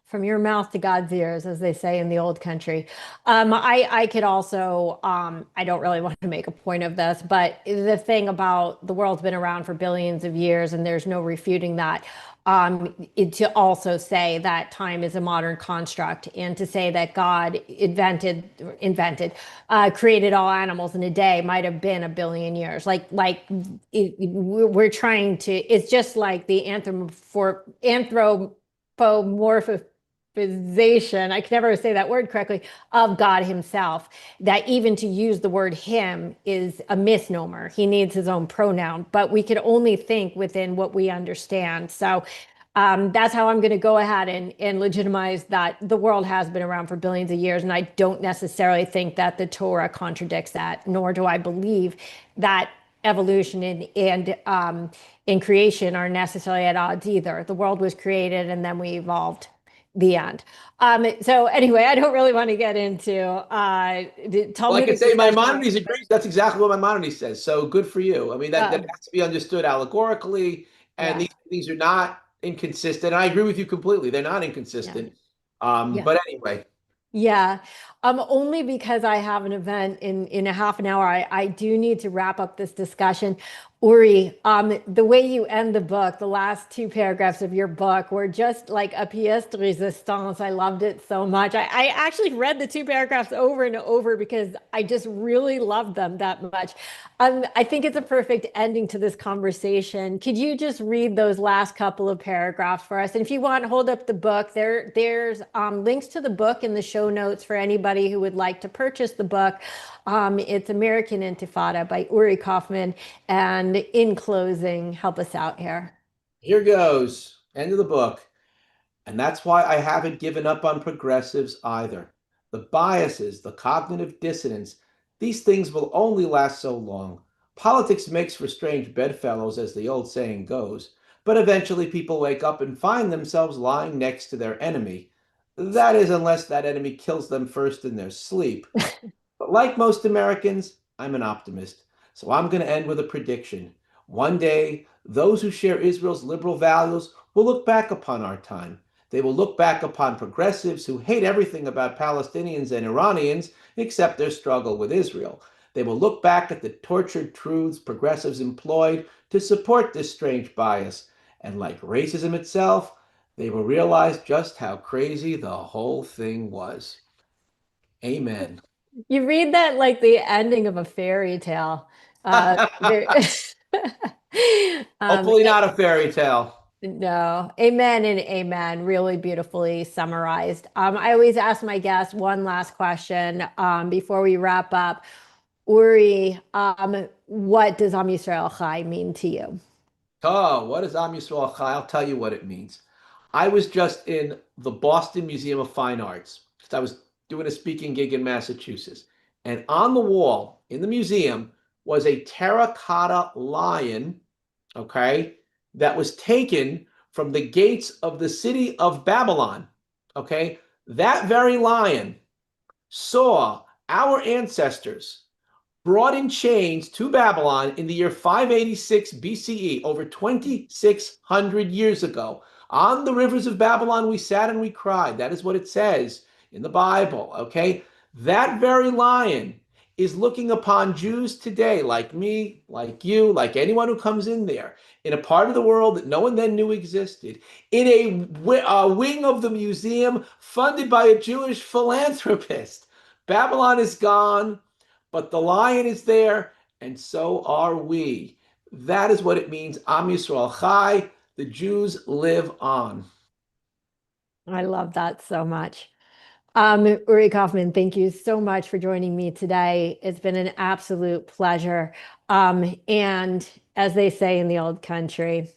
From your mouth to God's ears, as they say in the old country. I could also, I don't really want to make a point of this, but the thing about the world's been around for billions of years and there's no refuting that. To also say that time is a modern construct and to say that God created all animals in a day might have been a billion years. We're trying to, it's just like the anthropomorphization, I can never say that word correctly, of God himself, that even to use the word him is a misnomer. He needs his own pronoun, but we could only think within what we understand. So that's how I'm going to go ahead and legitimize that the world has been around for billions of years. And I don't necessarily think that the Torah contradicts that, nor do I believe that evolution and in creation are necessarily at odds either. The world was created and then we evolved. The end. So anyway, I don't really want to get into the Well, I Talmudic can say discussion. Maimonides agrees. That's exactly what Maimonides says. So good for you. I mean, that has to be understood allegorically, and Yeah. these are not inconsistent. I agree with you completely. They're not inconsistent. Yeah. But anyway, Yeah. Only because I have an event in a half an hour. I do need to wrap up this discussion. Uri, the way you end the book, the last two paragraphs of your book were just like a pièce de résistance. I loved it so much. I actually read the two paragraphs over and over because I just really loved them that much. I think it's a perfect ending to this conversation. Could you just read those last couple of paragraphs for us? And if you want, hold up the book. There's links to the book in the show notes for anybody who would like to purchase the book. It's American Intifada by Uri Kaufman. And in closing, help us out here. here goes. End of the book. And that's why I haven't given up on progressives either. The biases, the cognitive dissonance, these things will only last so long. Politics makes for strange bedfellows, as the old saying goes, but eventually people wake up and find themselves lying next to their enemy. That is, unless that enemy kills them first in their sleep. But like most Americans, I'm an optimist. So I'm going to end with a prediction. One day, those who share Israel's liberal values will look back upon our time. They will look back upon progressives who hate everything about Palestinians and Iranians except their struggle with Israel. They will look back at the tortured truths progressives employed to support this strange bias. And like racism itself, they will realize just how crazy the whole thing was. Amen. You read that like the ending of a fairy tale. There, um, Hopefully not a fairy tale. no, amen and amen. Really beautifully summarized. I always ask my guests one last question before we wrap up. Uri, what does Am Yisrael Chai mean to you? Oh, what is Am Yisrael Chai? I'll tell you what it means. I was just in the Boston Museum of Fine Arts because I was doing a speaking gig in Massachusetts. And on the wall in the museum was a terracotta lion, okay, that was taken from the gates of the city of Babylon, okay? That very lion saw our ancestors brought in chains to Babylon in the year 586 BCE, over 2,600 years ago. On the rivers of Babylon, we sat and we cried. That is what it says in the Bible, okay? That very lion is looking upon Jews today, like me, like you, like anyone who comes in there, in a part of the world that no one then knew existed, in a wing of the museum funded by a Jewish philanthropist. Babylon is gone, but the lion is there, and so are we. That is what it means. Am Yisrael Chai. The Jews live on. I love that so much. Uri Kaufman, thank you so much for joining me today. It's been an absolute pleasure. And as they say in the old country,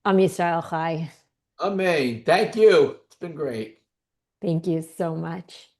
Am Yisrael Chai. Amen. Thank you. It's been great. Thank you so much.